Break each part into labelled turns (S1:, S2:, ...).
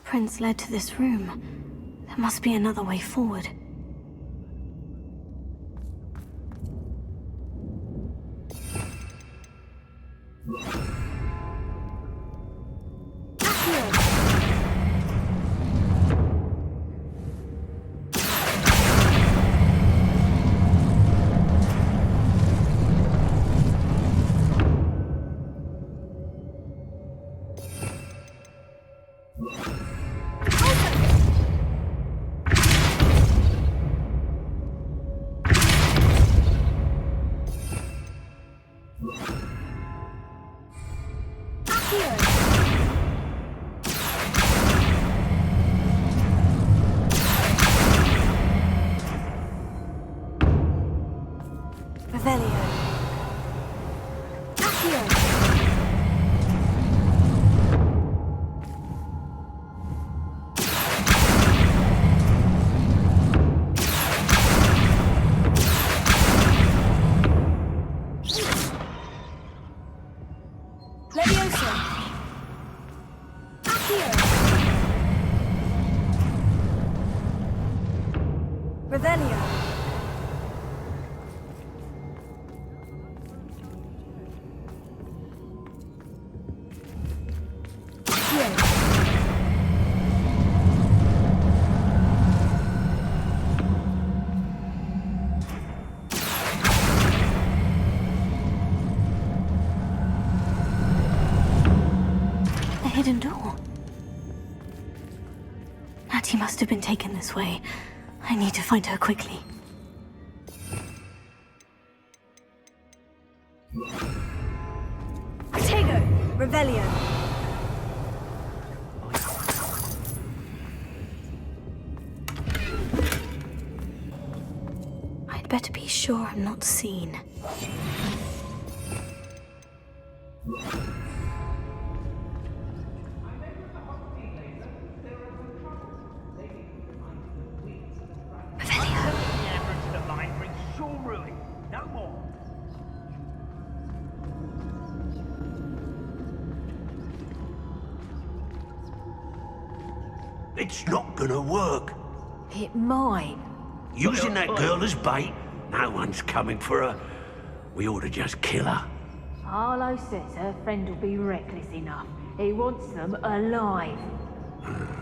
S1: footprints led to this room. There must be another way forward. Hidden door. Natty must have been taken this way. I need to find her quickly.
S2: Tego! Revelio!
S1: I'd better be sure I'm not seen.
S3: It's not gonna work.
S2: It might.
S3: Using that girl as bait, no one's coming for her. We ought to just kill her.
S2: Harlow says her friend will be reckless enough. He wants them alive.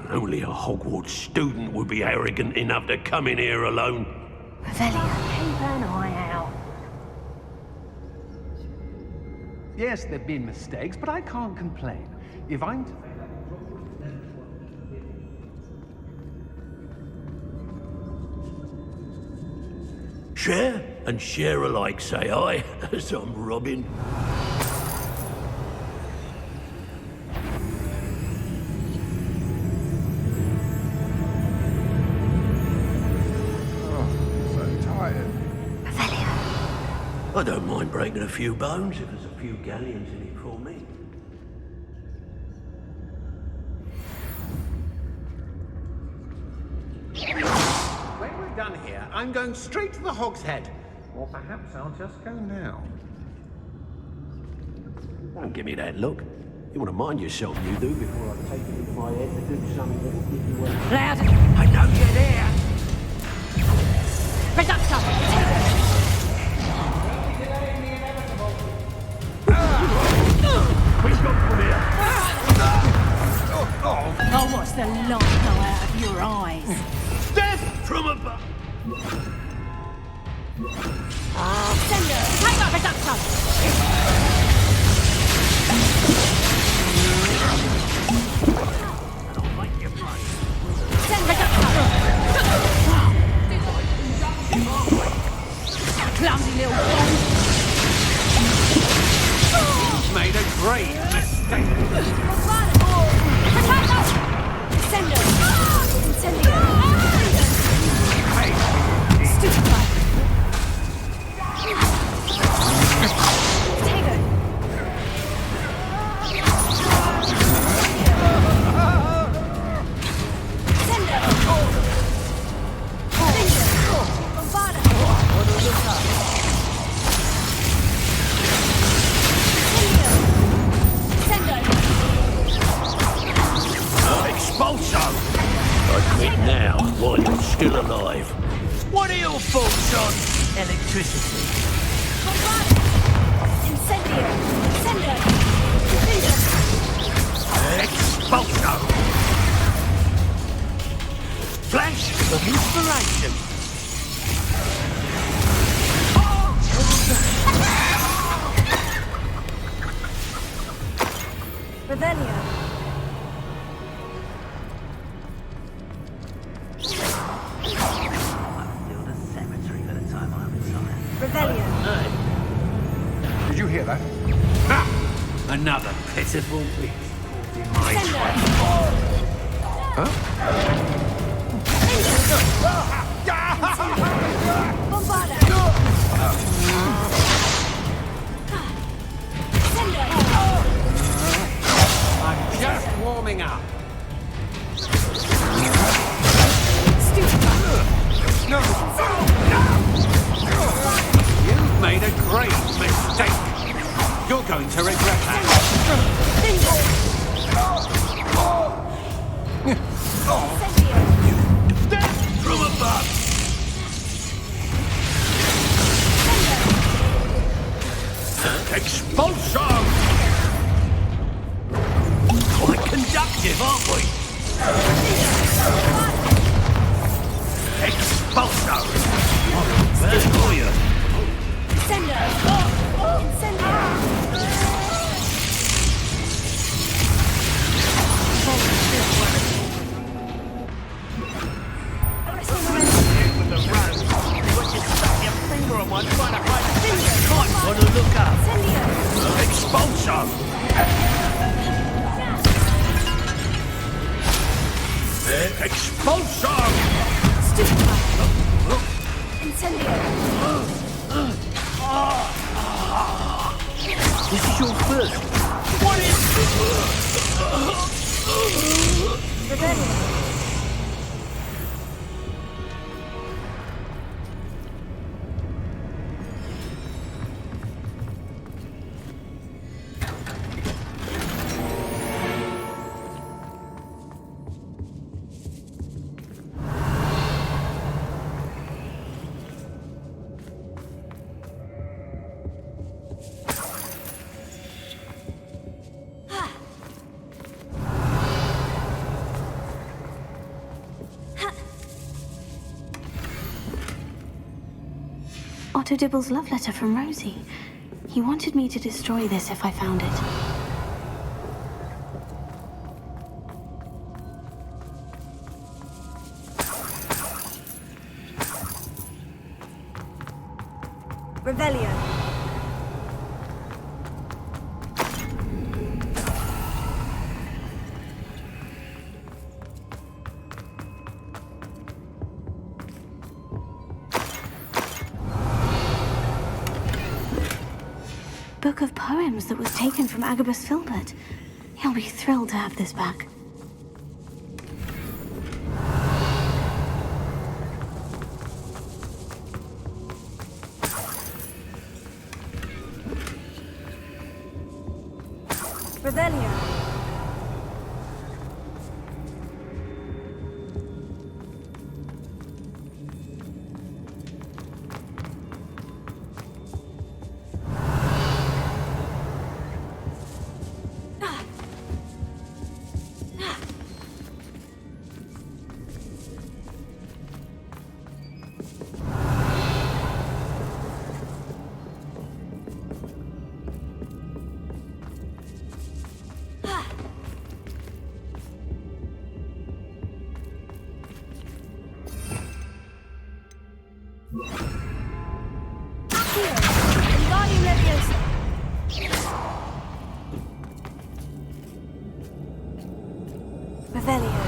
S3: Only a Hogwarts student would be arrogant enough to come in here alone.
S1: Revelio.
S2: Keep an eye out.
S4: Yes, there've been mistakes, but I can't complain. If I'm to...
S3: Share and share alike, say I, as I'm robbing. I don't mind breaking a few bones if there's a few galleons in it for me.
S4: When we're done here, I'm going straight to the Hog's Head. Or perhaps I'll just go now.
S3: Don't give me that look. You want to mind yourself, you do, before I take it into my head to do something that'll give you a...
S2: Loud!
S3: I know you're there!
S2: Reductor! Oh, what's the light go out of your eyes?
S3: Death from above!
S2: Sender! Take up Reductor! Send Reductor! Clumsy little bomb!
S4: Made a great mistake.
S2: Sender! Incendio! Stupid guy! Tego! Sender! Bombada! Sender!
S3: now while you're still alive.
S5: What are your thoughts on electricity?
S1: Incendio! Incendio!
S5: Expulso! Flash of inspiration!
S1: Revelio!
S5: Build a cemetery by the time I'm inside.
S1: Revelio!
S4: Did you hear that?
S3: Ha! Another pitiful bit in my
S1: Bombarda!
S4: I'm just warming up. No! You've made a great mistake. You're going to regret that.
S5: Death from above! Expulso! Quite conductive, aren't we? Expulso! Where's Goya? With the rose, what you stuck your finger on one trying to hide a finger. Might want to look up. Expulso! Expulso!
S3: This is your first.
S5: What is
S1: Otto Dibble's love letter from Rosie. He wanted me to destroy this if I found it. Revelio. Book of poems that was taken from Agabus Filbert. He'll be thrilled to have this back. Revelio. Revelio.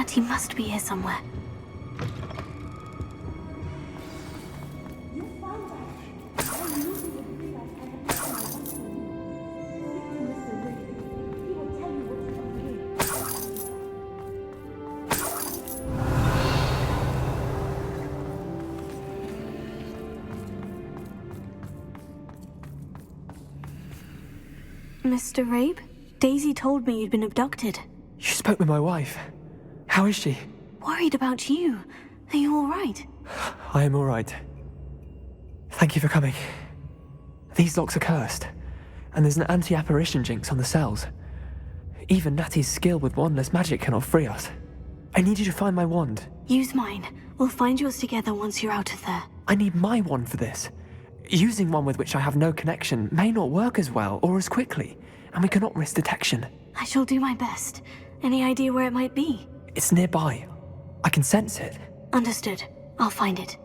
S1: Natty must be here somewhere. Mr. Rabe? Daisy told me you'd been abducted.
S6: You spoke with my wife. How is she?
S1: Worried about you. Are you all right?
S6: I am all right. Thank you for coming. These locks are cursed, and there's an anti-apparition jinx on the cells. Even Natty's skill with wandless magic cannot free us. I need you to find my wand.
S1: Use mine. We'll find yours together once you're out of there.
S6: I need my wand for this. Using one with which I have no connection may not work as well or as quickly, and we cannot risk detection.
S1: I shall do my best. Any idea where it might be?
S6: It's nearby. I can sense it.
S1: Understood. I'll find it.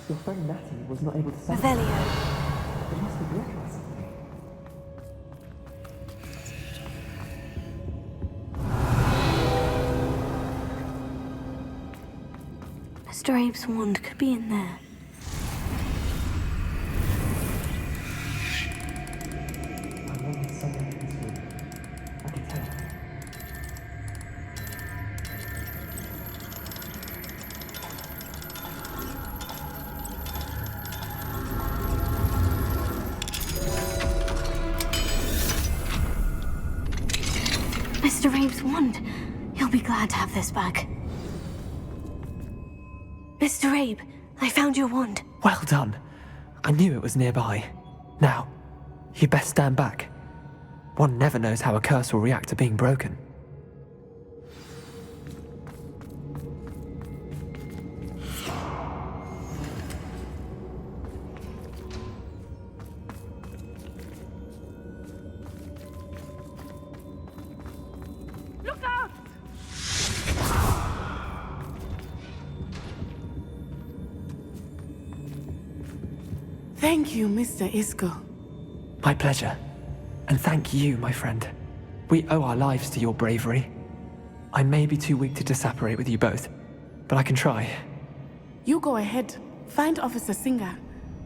S6: Your friend Natty was not able to sense
S1: Revelio.
S6: it. Must be working on something.
S1: Mr. Abe's wand could be in there. Mr. Abe's wand. He'll be glad to have this back. Mr. Abe, I found your wand.
S6: Well done. I knew it was nearby. Now, you best stand back. One never knows how a curse will react to being broken.
S2: Look out!
S7: Thank you, Mr. Isco.
S6: My pleasure. And thank you, my friend. We owe our lives to your bravery. I may be too weak to disapparate with you both, but I can try.
S7: You go ahead. Find Officer Singer.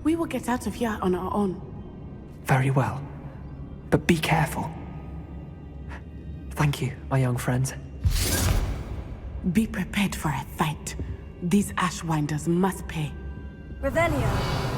S7: We will get out of here on our own.
S6: Very well. But be careful. Thank you, my young friends.
S7: Be prepared for a fight. These Ashwinders must pay.
S1: Revelio.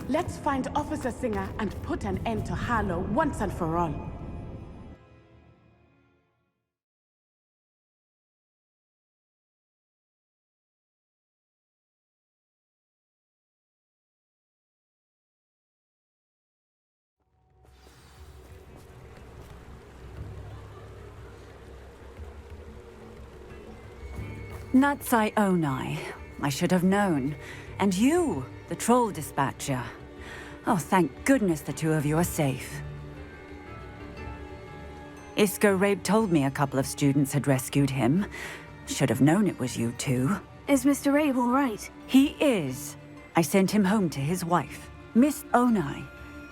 S7: Let's find Officer Singer and put an end to Harlow once and for all.
S8: Natsai Onai. I should have known. And you, the troll dispatcher. Oh, thank goodness the two of you are safe. Isco Rabe told me a couple of students had rescued him. Should have known it was you two.
S1: Is Mr. Rabe all right?
S8: He is. I sent him home to his wife. Miss Onai,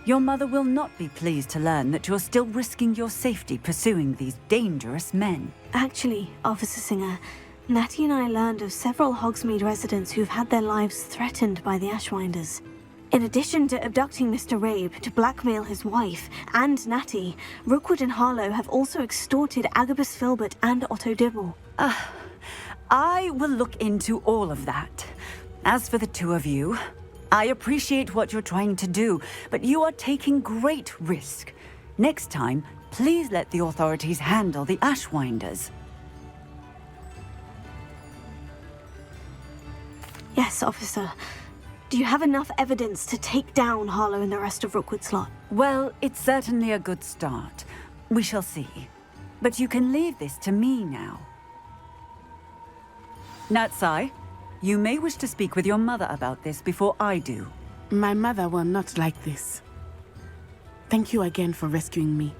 S8: your mother will not be pleased to learn that you're still risking your safety pursuing these dangerous men.
S1: Actually, Officer Singer, Natty and I learned of several Hogsmeade residents who've had their lives threatened by the Ashwinders. In addition to abducting Mr. Rabe to blackmail his wife and Natty, Rookwood and Harlow have also extorted Agabus Filbert and Otto Dibble.
S8: I will look into all of that. As for the two of you, I appreciate what you're trying to do, but you are taking great risk. Next time, please let the authorities handle the Ashwinders.
S1: Yes, officer. Do you have enough evidence to take down Harlow and the rest of Rookwood's lot?
S8: Well, it's certainly a good start. We shall see. But you can leave this to me now. Natsai, you may wish to speak with your mother about this before I do.
S7: My mother will not like this. Thank you again for rescuing me.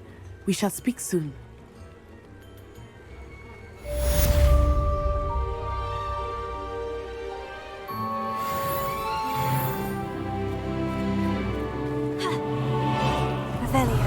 S7: We shall speak soon.
S1: Revelio.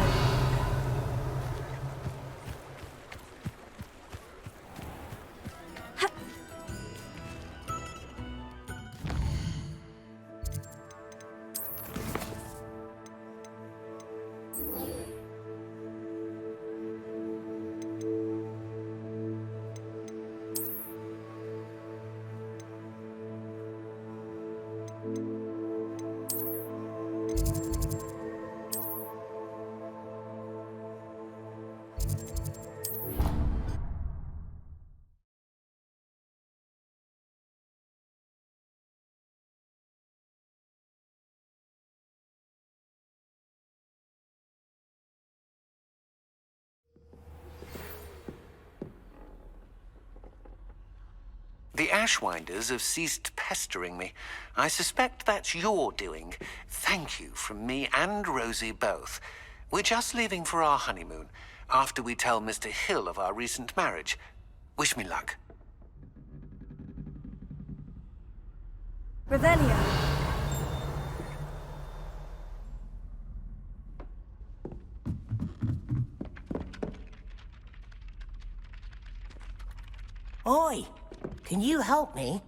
S9: The Ashwinders have ceased pestering me. I suspect that's your doing. Thank you from me and Rosie both. We're just leaving for our honeymoon, after we tell Mr. Hill of our recent marriage. Wish me luck.
S1: Revelio.
S10: Oi! Can you help me?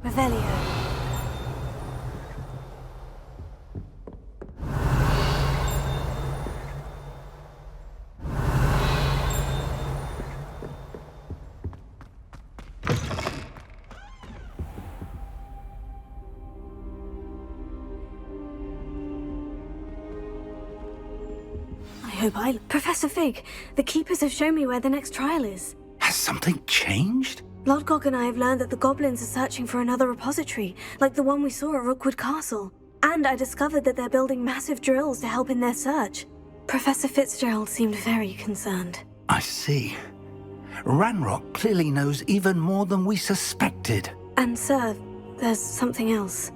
S1: Revelio. Professor Fig, the Keepers have shown me where the next trial is.
S3: Has something changed?
S1: Lodgok and I have learned that the goblins are searching for another repository, like the one we saw at Rookwood Castle. And I discovered that they're building massive drills to help in their search. Professor Fицdzerald seemed very concerned.
S3: I see. Ranrock clearly knows even more than we suspected.
S1: And sir, there's something else.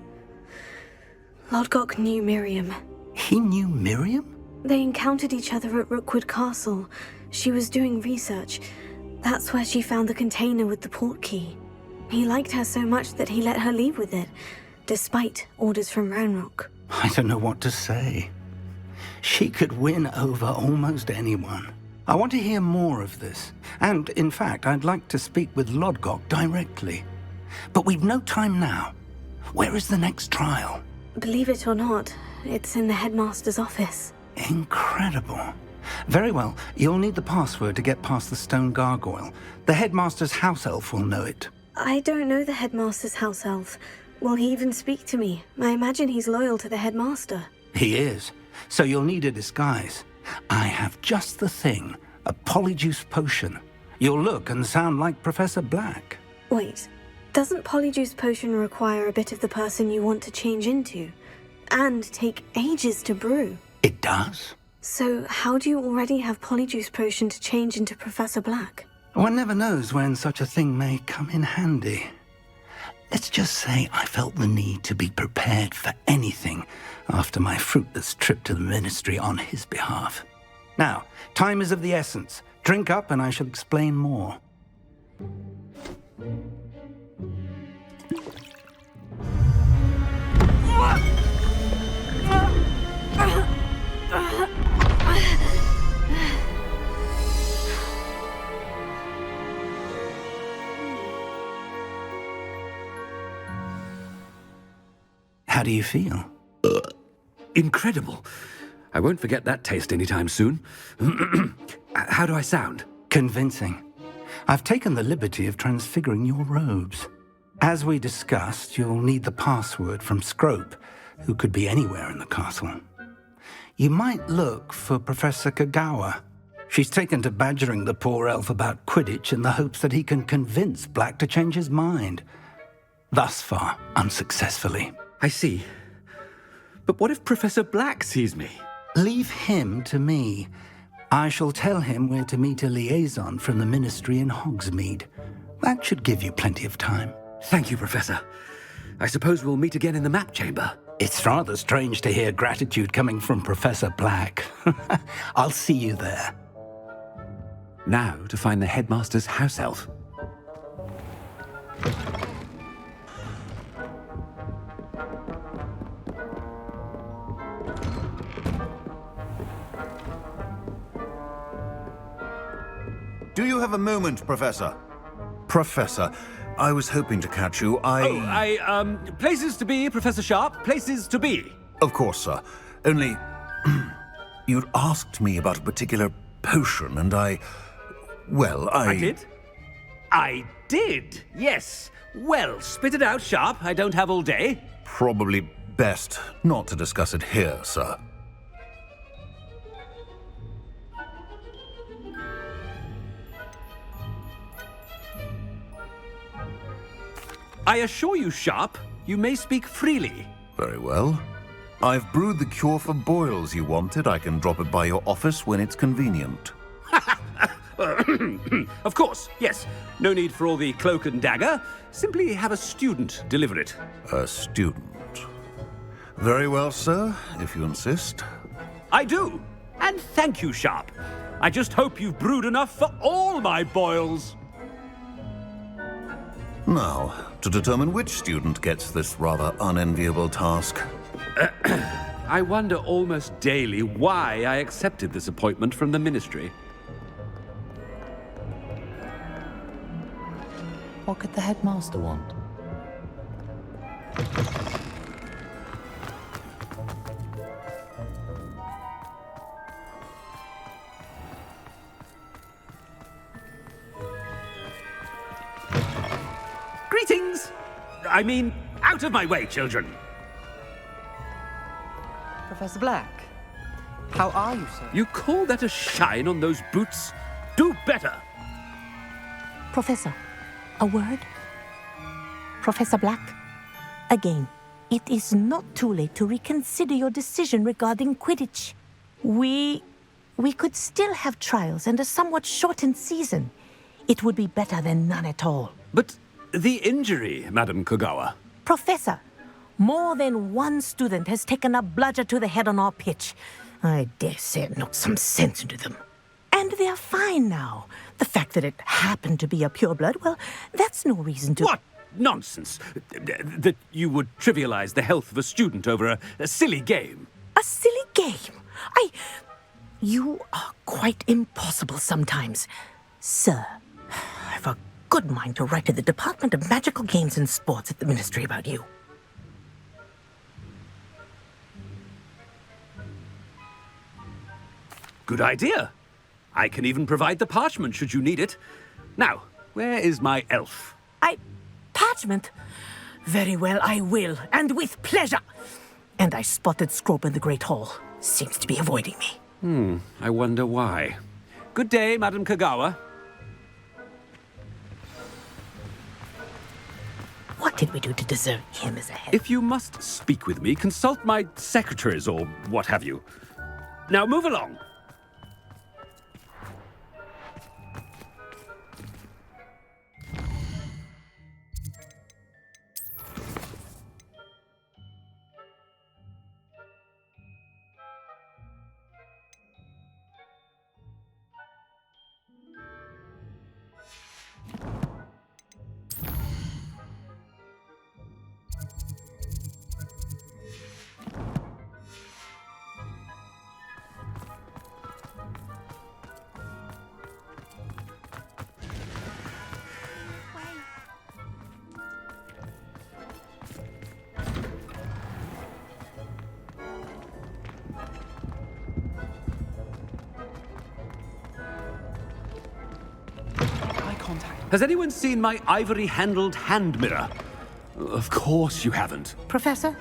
S1: Lodgok knew Miriam.
S3: He knew Miriam?
S1: They encountered each other at Rookwood Castle. She was doing research. That's where she found the container with the port key. He liked her so much that he let her leave with it, despite orders from Ranrock.
S3: I don't know what to say. She could win over almost anyone. I want to hear more of this. And, in fact, I'd like to speak with Lodgok directly. But we've no time now. Where is the next trial?
S1: Believe it or not, it's in the headmaster's office.
S3: Incredible. Very well, you'll need the password to get past the stone gargoyle. The headmaster's house elf will know it.
S1: I don't know the headmaster's house elf. Will he even speak to me? I imagine he's loyal to the headmaster.
S3: He is. So you'll need a disguise. I have just the thing. A polyjuice potion. You'll look and sound like Professor Black.
S1: Wait, doesn't polyjuice potion require a bit of the person you want to change into? And take ages to brew?
S3: It does.
S1: So how do you already have polyjuice potion to change into Professor Black?
S3: One never knows when such a thing may come in handy. Let's just say I felt the need to be prepared for anything after my fruitless trip to the ministry on his behalf. Now, time is of the essence. Drink up and I shall explain more. How do you feel?
S11: Incredible. I won't forget that taste anytime soon. How do I sound?
S3: Convincing. I've taken the liberty of transfiguring your robes. As we discussed, you'll need the password from Scrope, who could be anywhere in the castle. You might look for Professor Kagawa. She's taken to badgering the poor elf about Quidditch in the hopes that he can convince Black to change his mind. Thus far, unsuccessfully.
S11: I see. But what if Professor Black sees me?
S3: Leave him to me. I shall tell him where to meet a liaison from the Ministry in Hogsmeade. That should give you plenty of time.
S11: Thank you, Professor. I suppose we'll meet again in the map chamber.
S3: It's rather strange to hear gratitude coming from Professor Black. I'll see you there.
S11: Now to find the headmaster's house elf.
S12: Do you have a moment, Professor? Professor, I was hoping to catch you.
S11: Places to be, Professor Sharp. Places to be.
S12: Of course, sir. Only, you'd asked me about a particular potion, and I did?
S11: I did, yes. Well, spit it out, Sharp. I don't have all day.
S12: Probably best not to discuss it here, sir.
S11: I assure you, Sharp, you may speak freely.
S12: Very well. I've brewed the cure for boils you wanted. I can drop it by your office when it's convenient.
S11: Of course, yes. No need for all the cloak and dagger. Simply have a student deliver it.
S12: A student? Very well, sir, if you insist.
S11: I do. And thank you, Sharp. I just hope you've brewed enough for all my boils.
S12: Now, to determine which student gets this rather unenviable task.
S11: I wonder almost daily why I accepted this appointment from the Ministry.
S13: What could the headmaster want?
S11: Greetings! I mean, out of my way, children!
S13: Professor Black, how are you, sir?
S11: You call that a shine on those boots? Do better!
S14: Professor, a word? Professor Black, again, it is not too late to reconsider your decision regarding Quidditch. We could still have trials and a somewhat shortened season. It would be better than none at all.
S11: But the injury, Madam Kagawa.
S14: Professor, more than one student has taken a bludger to the head on our pitch. I dare say it knocked some sense into them. And they're fine now. The fact that it happened to be a pureblood, well, that's no reason to...
S11: What nonsense! That you would trivialize the health of a student over a silly game.
S14: A silly game? You are quite impossible sometimes. Sir, I've a good mind to write to the Department of Magical Games and Sports at the Ministry about you.
S11: Good idea. I can even provide the parchment should you need it. Now, where is my elf?
S14: Parchment? Very well, I will, and with pleasure. And I spotted Scrope in the Great Hall. Seems to be avoiding me.
S11: I wonder why. Good day, Madam Kagawa.
S14: What did we do to deserve him as a head?
S11: If you must speak with me, consult my secretaries or what have you. Now move along. Has anyone seen my ivory-handled hand mirror? Of course you haven't.
S14: Professor,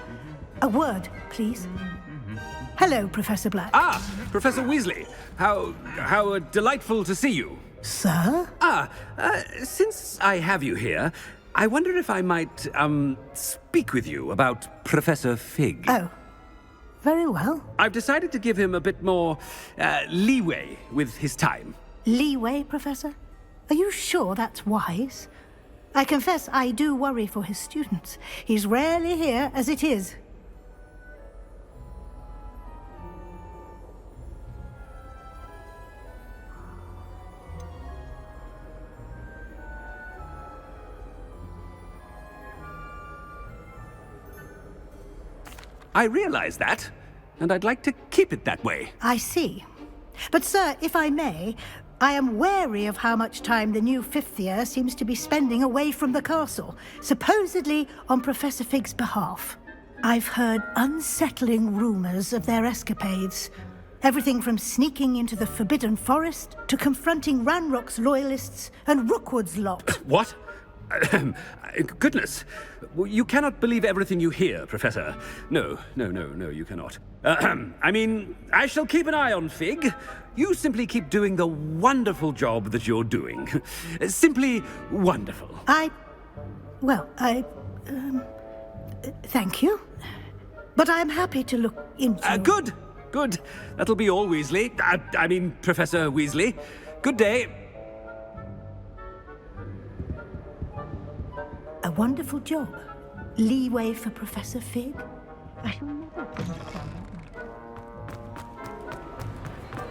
S14: a word, please.
S15: Hello, Professor Black.
S11: Ah, Professor Weasley. How delightful to see you.
S15: Sir?
S11: Since I have you here, I wonder if I might, speak with you about Professor Fig.
S15: Oh, very well.
S11: I've decided to give him a bit more, leeway with his time.
S15: Leeway, Professor? Are you sure that's wise? I confess I do worry for his students. He's rarely here as it is.
S11: I realize that, and I'd like to keep it that way.
S15: I see. But, sir, if I may, I am wary of how much time the new fifth year seems to be spending away from the castle, supposedly on Professor Fig's behalf. I've heard unsettling rumors of their escapades. Everything from sneaking into the Forbidden Forest to confronting Ranrock's loyalists and Rookwood's lot.
S11: What? Goodness. You cannot believe everything you hear, Professor. No, you cannot. I mean, I shall keep an eye on Fig. You simply keep doing the wonderful job that you're doing. Simply wonderful.
S15: Thank you. But I'm happy to look into...
S11: Good. That'll be all, Weasley. I mean, Professor Weasley. Good day.
S15: A wonderful job. Leeway for Professor Fig.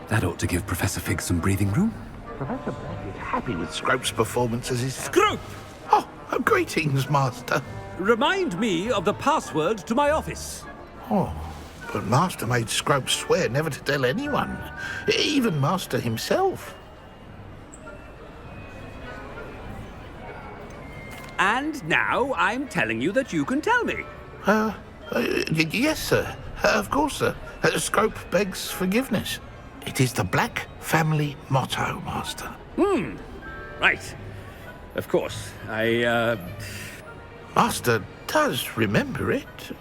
S11: That ought to give Professor Fig some breathing room.
S12: Professor Black is happy with Scrope's performance as his...
S11: Scrope!
S12: Oh, greetings, Master.
S11: Remind me of the password to my office.
S12: Oh, but Master made Scrope swear never to tell anyone, even Master himself.
S11: And now I'm telling you that you can tell me.
S12: Yes, sir. Of course, sir. Scrope begs forgiveness. It is the Black family motto, Master.
S11: Right. Of course.
S12: Master does remember it.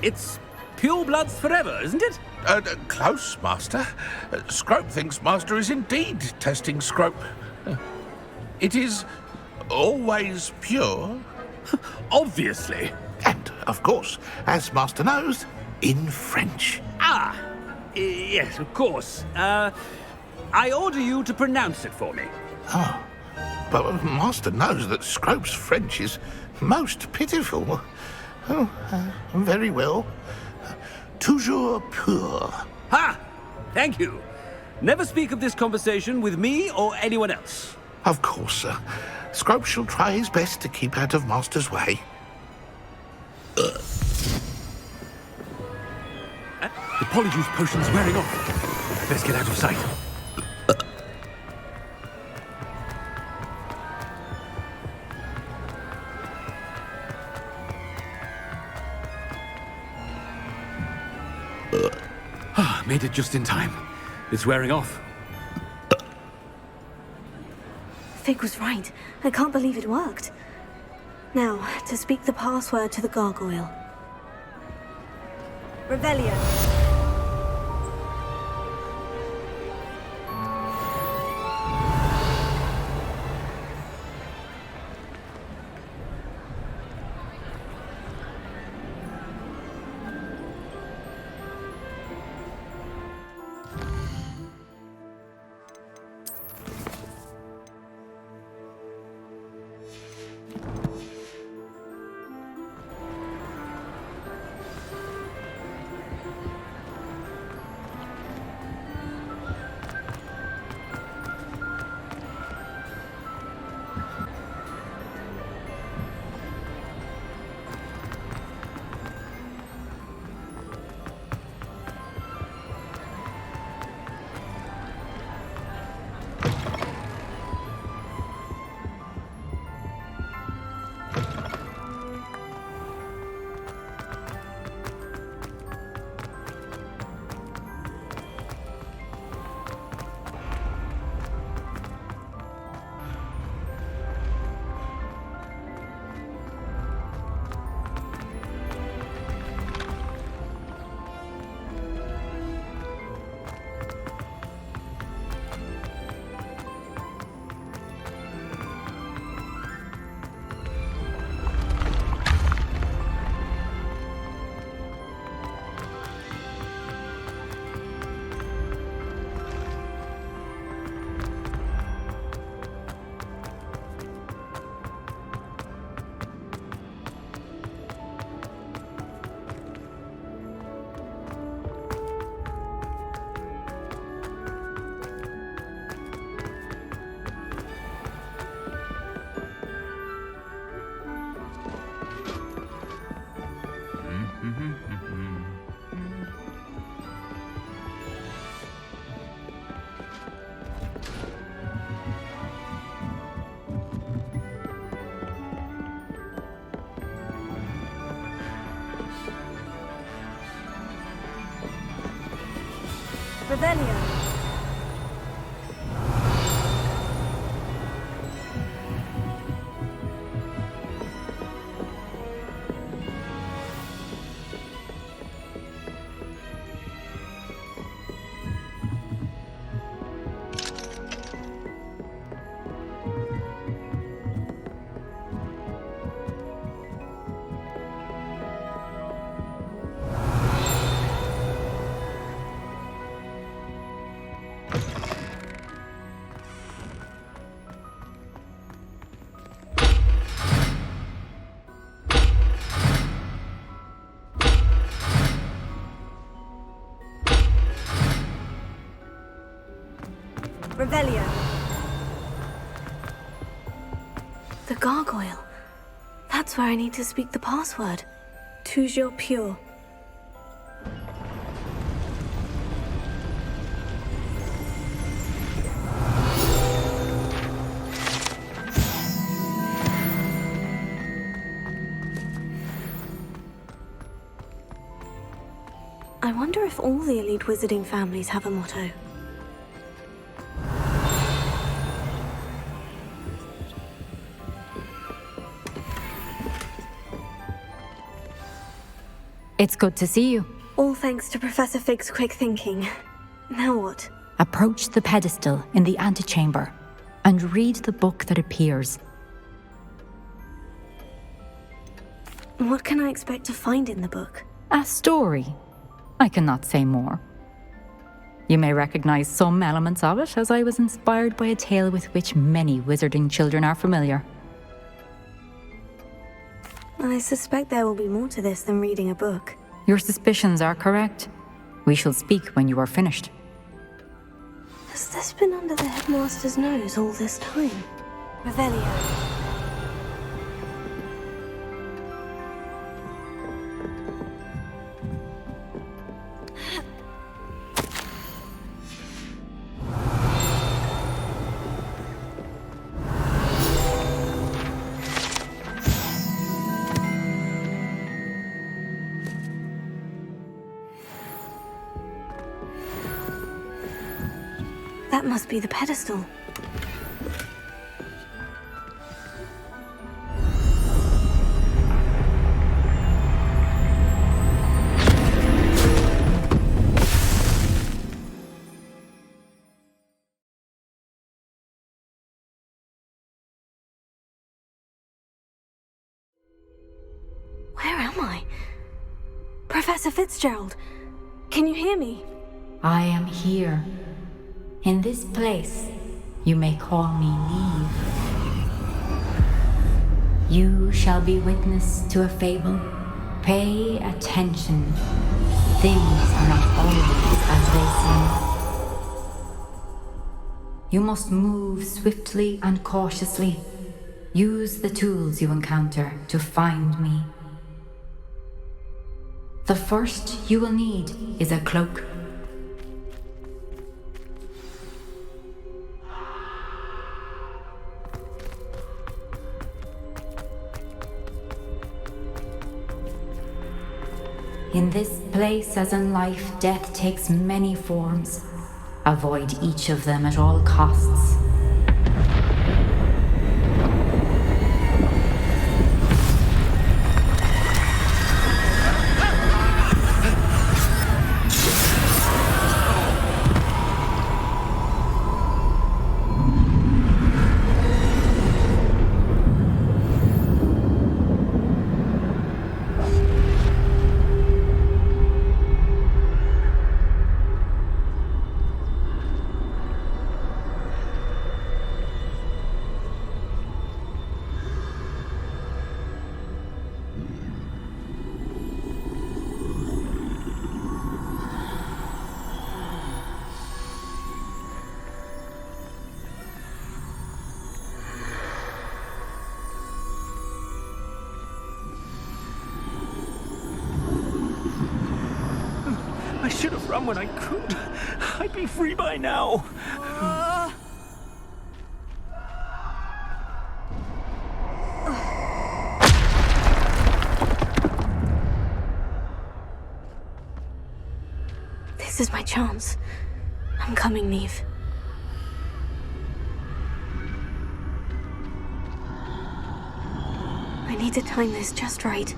S11: It's pure bloods forever, isn't it?
S12: Close, Master. Scrope thinks Master is indeed testing Scrope. It is always pure.
S11: Obviously.
S12: And, of course, as Master knows, in French.
S11: Yes, of course. I order you to pronounce it for me.
S12: Oh, but Master knows that Scrope's French is most pitiful. Oh, very well. Toujours pur.
S11: Ha! Thank you. Never speak of this conversation with me or anyone else.
S12: Of course, sir. Scrope shall try his best to keep out of Master's way.
S11: The polyjuice potion's wearing off. Let's get out of sight. Made it just in time. It's wearing off.
S1: Fig was right. I can't believe it worked. Now, to speak the password to the gargoyle.
S8: Rebellion.
S1: Revelio. Revelio. The gargoyle. That's where I need to speak the password. Toujours pure. I wonder if all the elite wizarding families have a motto.
S16: It's good to see you.
S1: All thanks to Professor Fig's quick thinking. Now what?
S16: Approach the pedestal in the antechamber and read the book that appears.
S1: What can I expect to find in the book?
S16: A story. I cannot say more. You may recognize some elements of it, as I was inspired by a tale with which many wizarding children are familiar.
S1: I suspect there will be more to this than reading a book.
S16: Your suspicions are correct. We shall speak when you are finished.
S1: Has this been under the headmaster's nose all this time? Revelio. That must be the pedestal. Where am I? Professor Fitzgerald, can you hear me?
S16: I am here. In this place, you may call me Eve. You shall be witness to a fable. Pay attention. Things are not always as they seem. You must move swiftly and cautiously. Use the tools you encounter to find me. The first you will need is a cloak. In this place, as in life, death takes many forms. Avoid each of them at all costs.
S5: I should have run when I could. I'd be free by now.
S1: This is my chance. I'm coming, Eve. I need to time this just right.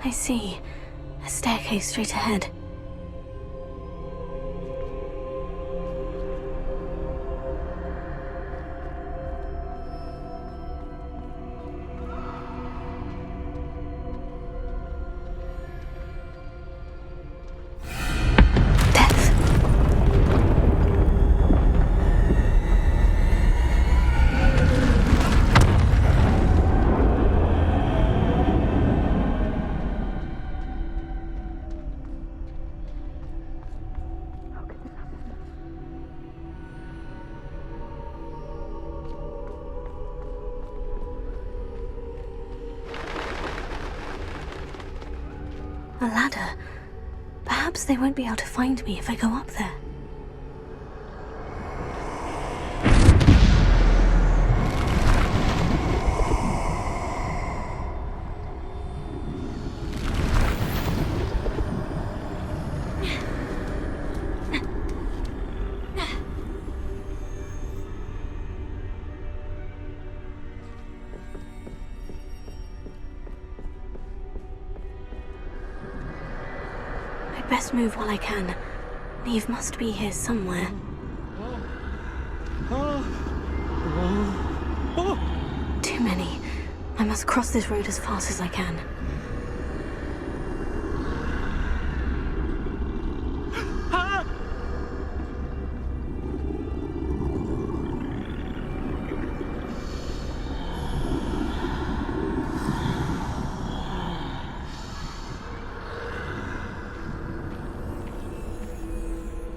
S1: I see. A staircase straight ahead. A ladder. Perhaps they won't be able to find me if I go up there. Best move while I can. Eve must be here somewhere. Too many. I must cross this road as fast as I can.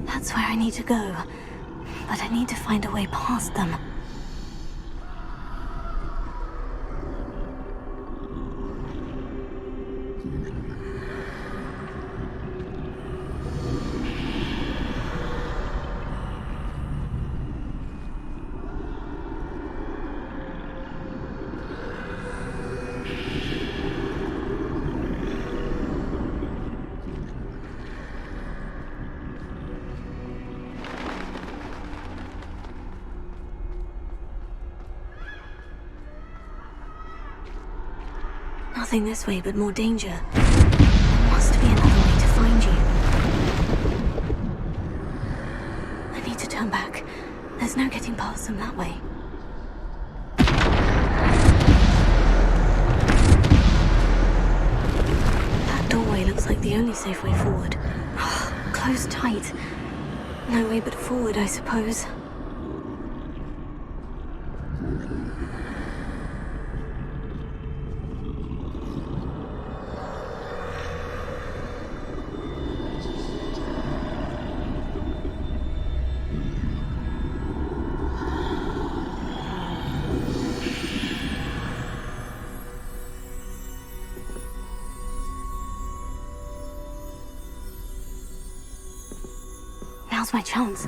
S1: That's where I need to go, but I need to find a way past them. Nothing this way but more danger. There must be another way to find you. I need to turn back. There's no getting past them that way. That doorway looks like the only safe way forward. Closed tight. No way but forward, I suppose. Now's my chance.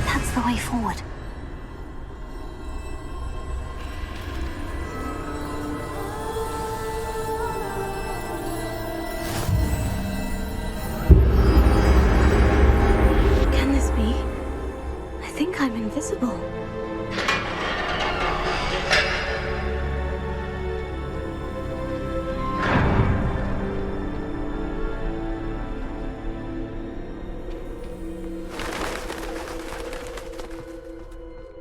S1: That's the way forward. I'm invisible.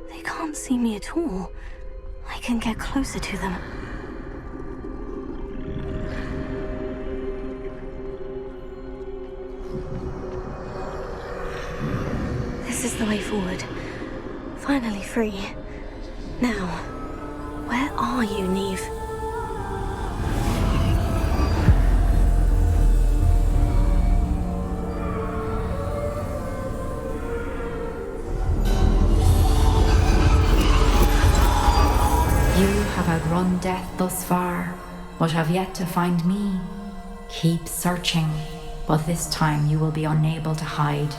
S1: They can't see me at all. I can get closer to them. This is the way forward. Finally free. Now, where are you, Eve?
S16: thus far, but have yet to find me. Keep searching, but this time you will be unable to hide.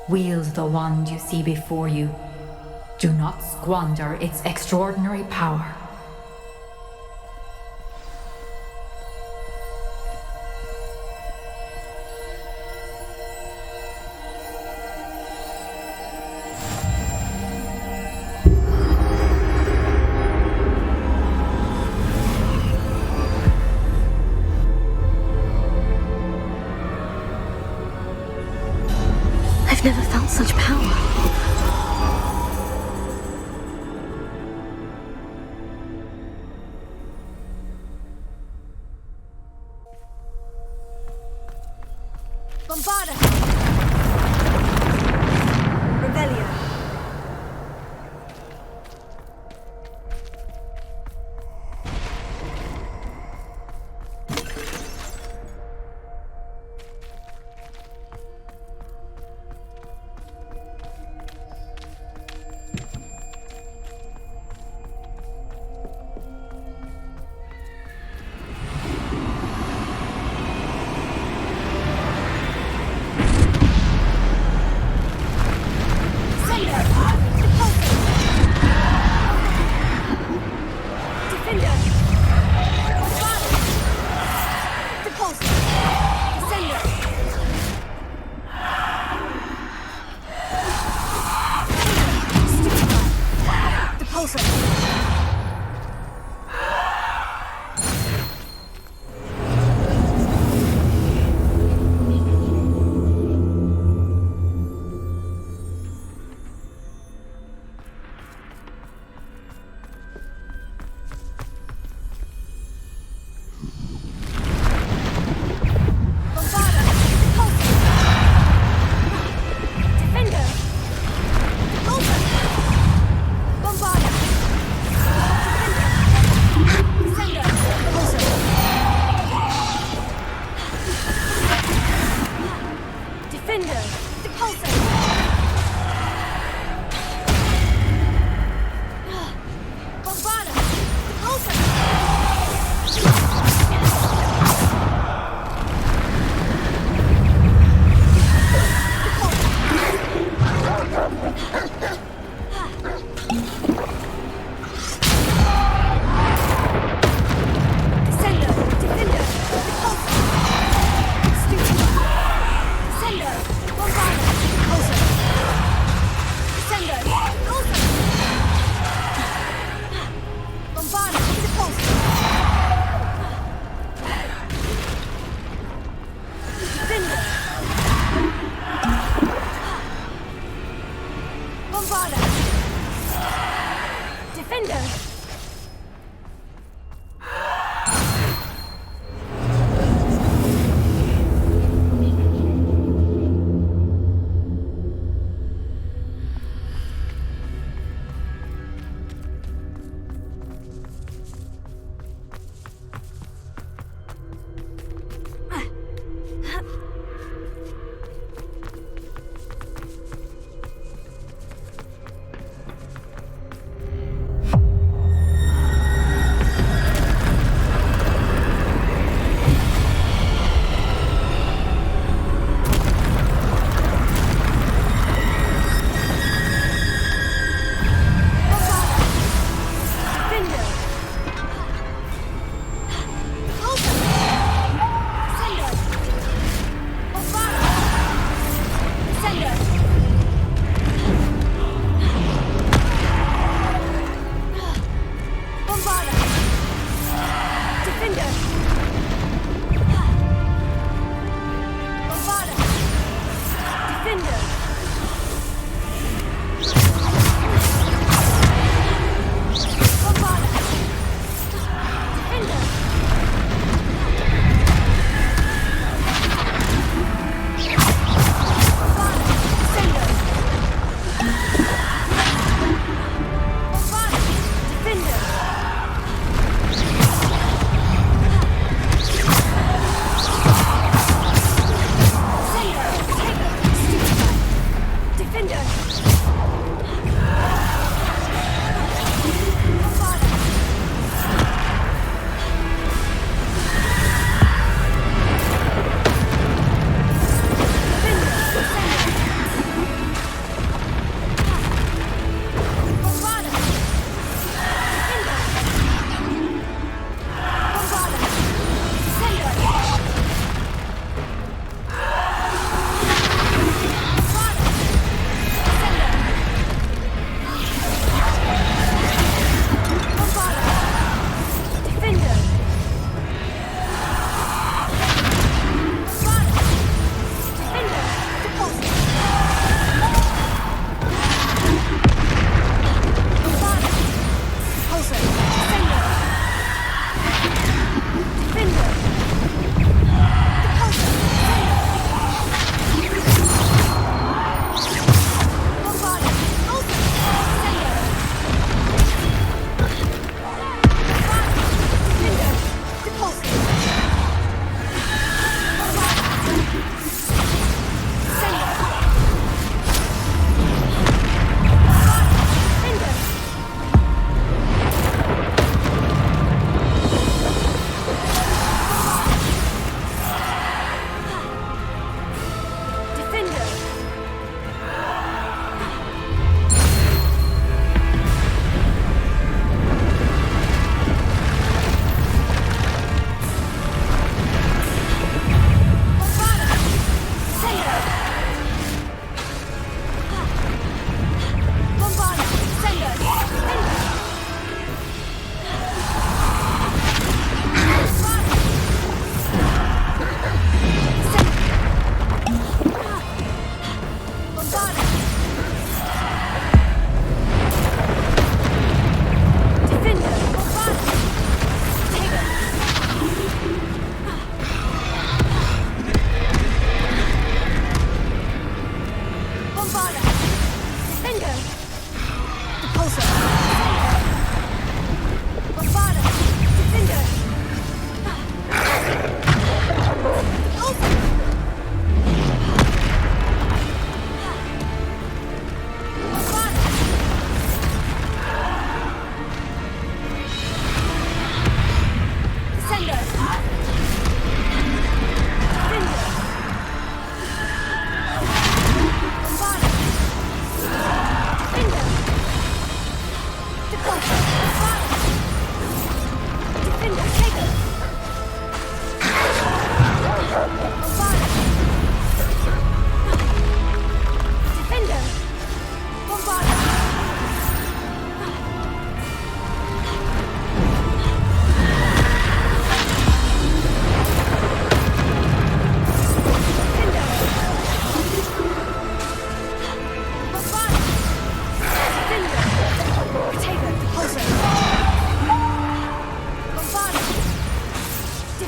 S16: Wield the wand you see before you. Do not squander its extraordinary power.
S1: I've never felt such power.
S2: Bombarda! Rebellion!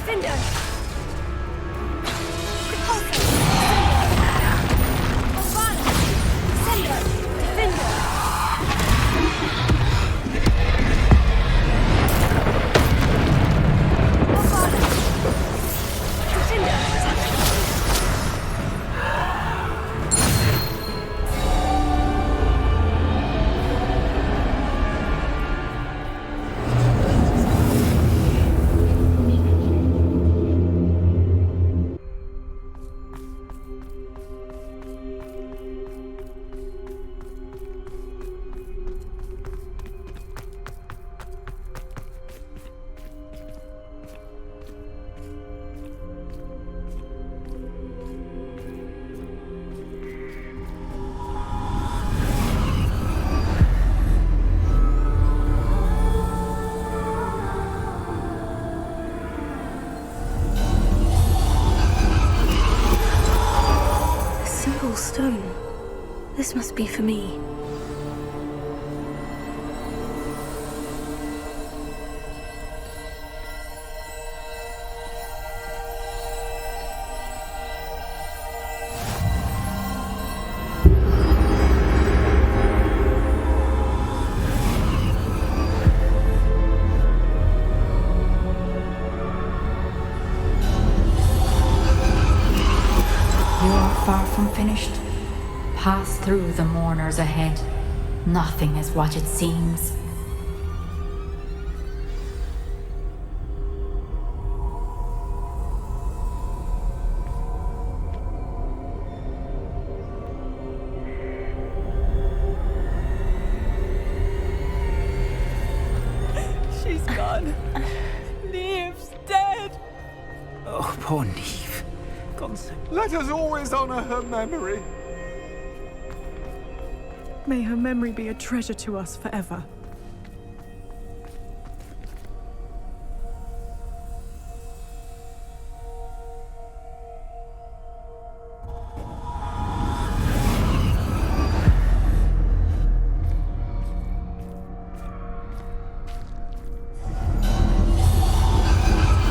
S1: Defender! Repulsor! Ovada! Sender! Defender! Ovada! Defender! Stone. This must be for me.
S16: Finished. Pass through the mourners ahead. Nothing is what it seems.
S6: She's gone. Niev's dead.
S3: Oh, poor Nieve. Gone so.
S17: Let us always honor her memory.
S18: May her memory be a treasure to us forever.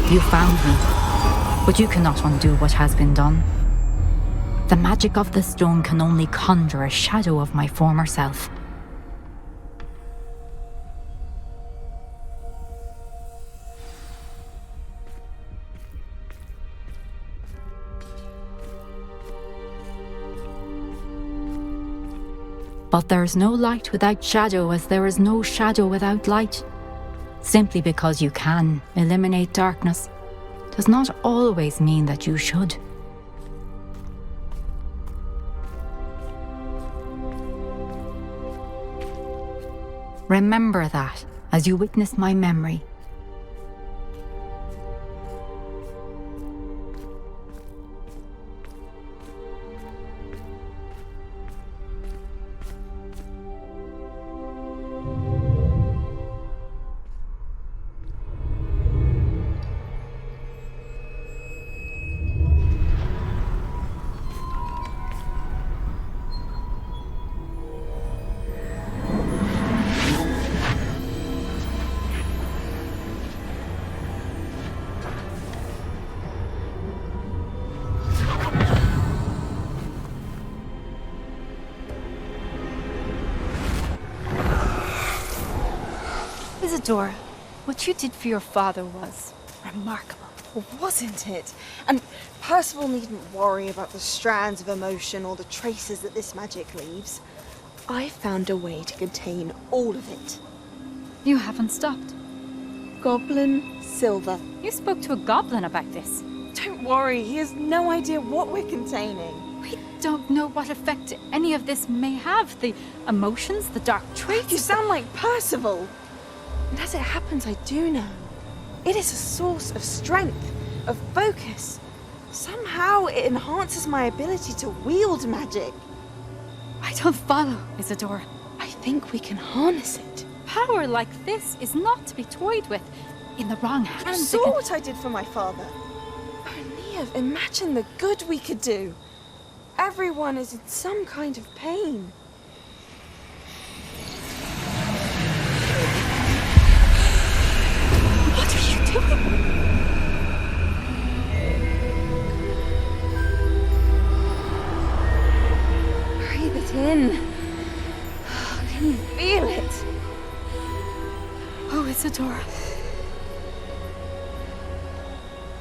S16: You found me, but you cannot undo what has been done. The magic of the stone can only conjure a shadow of my former self. But there is no light without shadow, as there is no shadow without light. Simply because you can eliminate darkness does not always mean that you should. Remember that as you witness my memory.
S19: Isadora, what you did for your father was remarkable, wasn't it? And Percival needn't worry about the strands of emotion or the traces that this magic leaves. I found a way to contain all of it.
S16: You haven't stopped.
S19: Goblin Silver.
S16: You spoke to a goblin about this.
S19: Don't worry, he has no idea what we're containing.
S16: We don't know what effect any of this may have. The emotions, the dark traits.
S19: You sound like Percival. And as it happens, I do know. It is a source of strength, of focus. Somehow it enhances my ability to wield magic.
S16: I don't follow, Isadora.
S19: I think we can harness it.
S16: Power like this is not to be toyed with. In the wrong hands.
S19: You saw what I did for my father. Oh, Nia, imagine the good we could do. Everyone is in some kind of pain.
S16: What are you doing?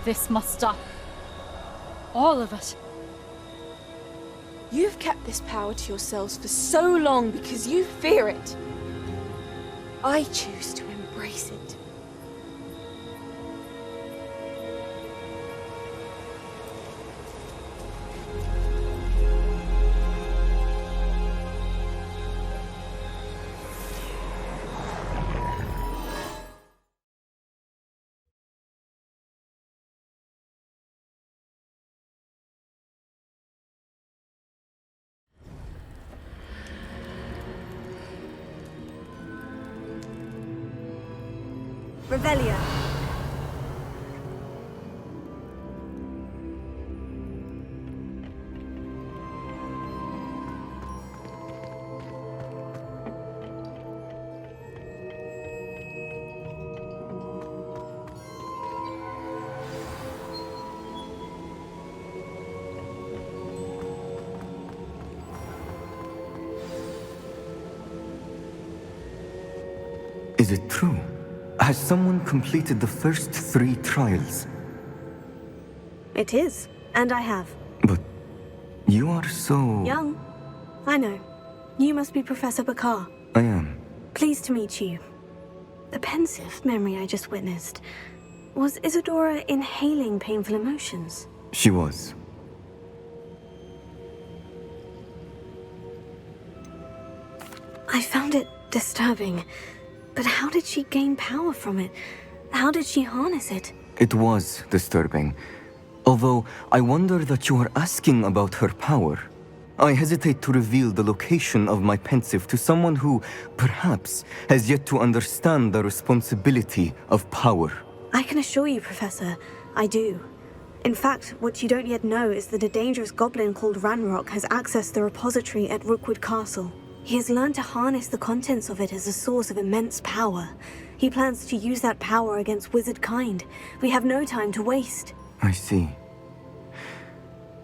S20: This must stop. All of it.
S19: You've kept this power to yourselves for so long because you fear it. I choose to embrace it.
S1: Revelio.
S21: Is it true? Has someone completed the first 3 trials?
S1: It is, and I have.
S21: But you are so...
S1: Young. I know. You must be Professor Bakar.
S21: I am.
S1: Pleased to meet you. The pensive memory I just witnessed. Was Isadora inhaling painful emotions?
S21: She was.
S1: I found it disturbing. But how did she gain power from it? How did she harness it?
S21: It was disturbing. Although, I wonder that you are asking about her power. I hesitate to reveal the location of my pensive to someone who, perhaps, has yet to understand the responsibility of power.
S1: I can assure you, Professor, I do. In fact, what you don't yet know is that a dangerous goblin called Ranrock has accessed the repository at Rookwood Castle. He has learned to harness the contents of it as a source of immense power. He plans to use that power against wizard kind. We have no time to waste.
S21: I see.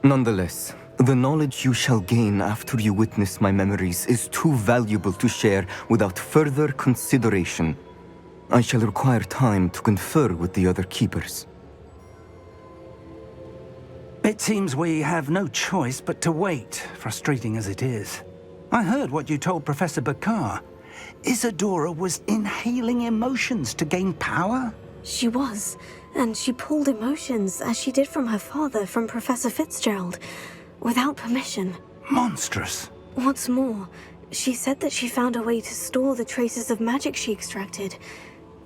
S21: Nonetheless, the knowledge you shall gain after you witness my memories is too valuable to share without further consideration. I shall require time to confer with the other keepers.
S3: It seems we have no choice but to wait, frustrating as it is. I heard what you told Professor Bakar. Isadora was inhaling emotions to gain power?
S1: She was, and she pulled emotions, as she did from her father, from Professor Fitzdgerald, without permission.
S3: Monstrous.
S1: What's more, she said that she found a way to store the traces of magic she extracted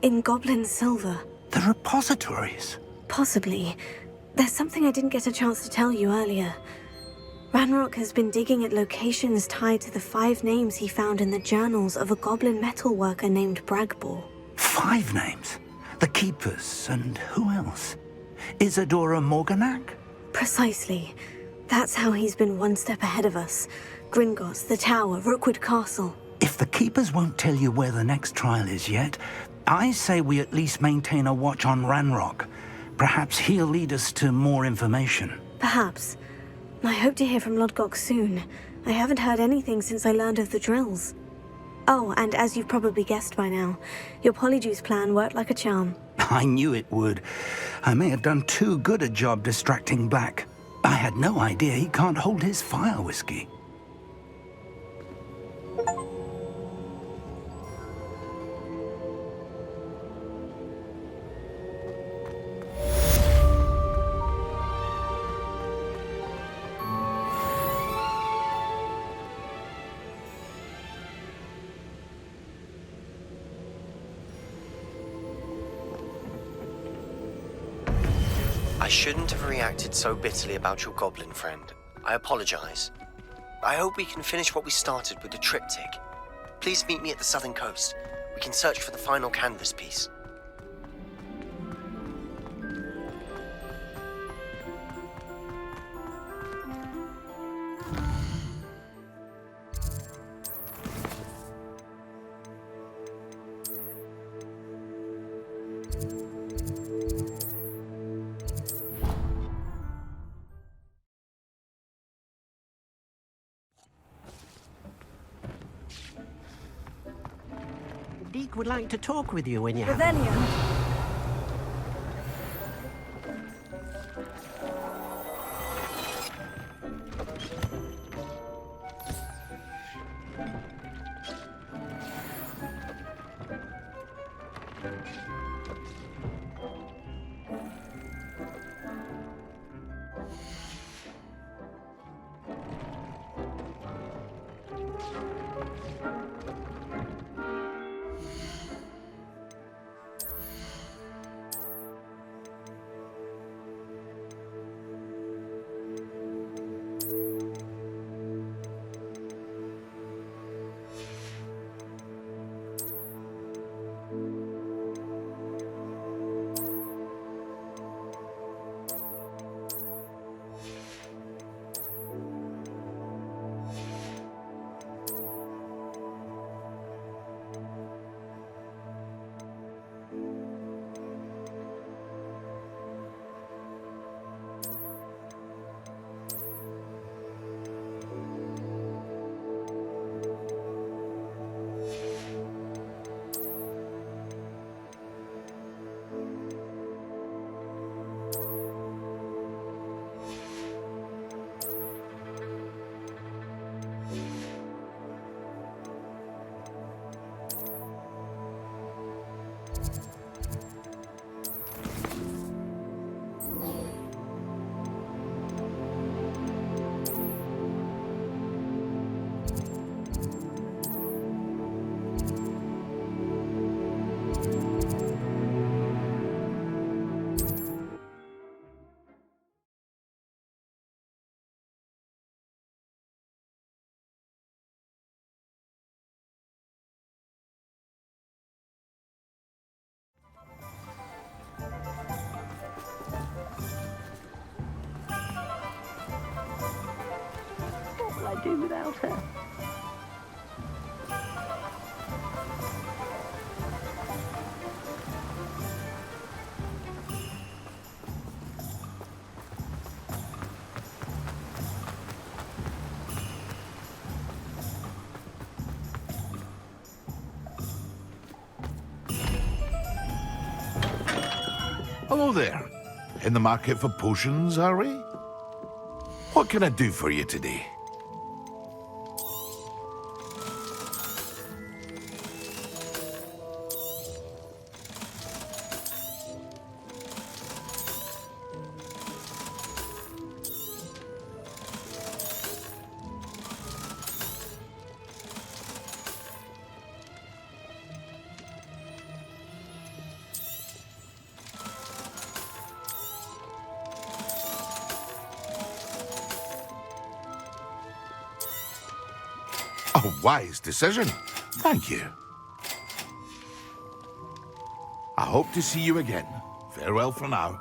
S1: in goblin silver.
S3: The repositories?
S1: Possibly. There's something I didn't get a chance to tell you earlier. Ranrock has been digging at locations tied to the 5 names he found in the journals of a goblin metalworker named Bragbor.
S3: 5 names? The Keepers, and who else? Isadora Morganac?
S1: Precisely. That's how he's been one step ahead of us. Gringotts, the Tower, Rookwood Castle.
S3: If the Keepers won't tell you where the next trial is yet, I say we at least maintain a watch on Ranrock. Perhaps he'll lead us to more information.
S1: Perhaps. I hope to hear from Lodgok soon. I haven't heard anything since I learned of the drills. Oh, and as you've probably guessed by now, your Polyjuice plan worked like a charm.
S3: I knew it would. I may have done too good a job distracting Black. I had no idea he can't hold his fire whiskey.
S13: I shouldn't have reacted so bitterly about your goblin friend. I apologize. I hope we can finish what we started with the triptych. Please meet me at the southern coast. We can search for the final canvas piece.
S10: Would like to talk with you when you have...
S1: Revelio.
S8: do without her.
S12: Hello there. In the market for potions, are we? What can I do for you today? A wise decision. Thank you. I hope to see you again. Farewell for now.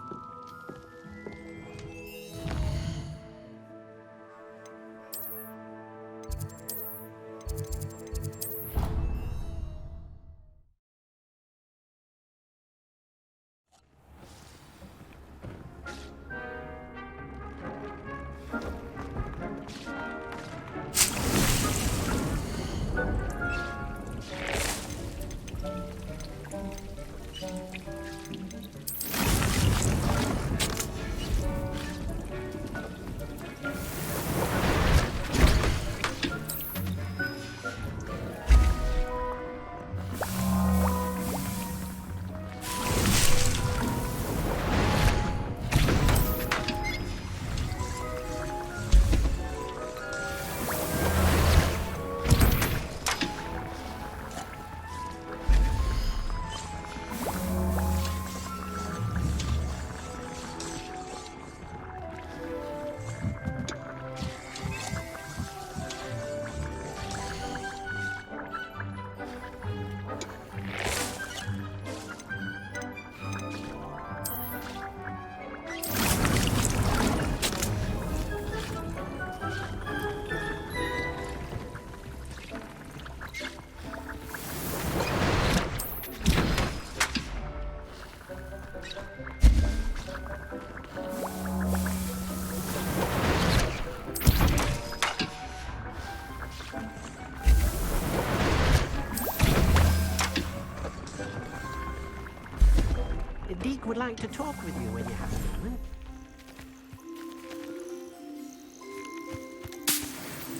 S10: Deke would like to talk with you when you have a moment.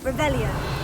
S1: Revelio.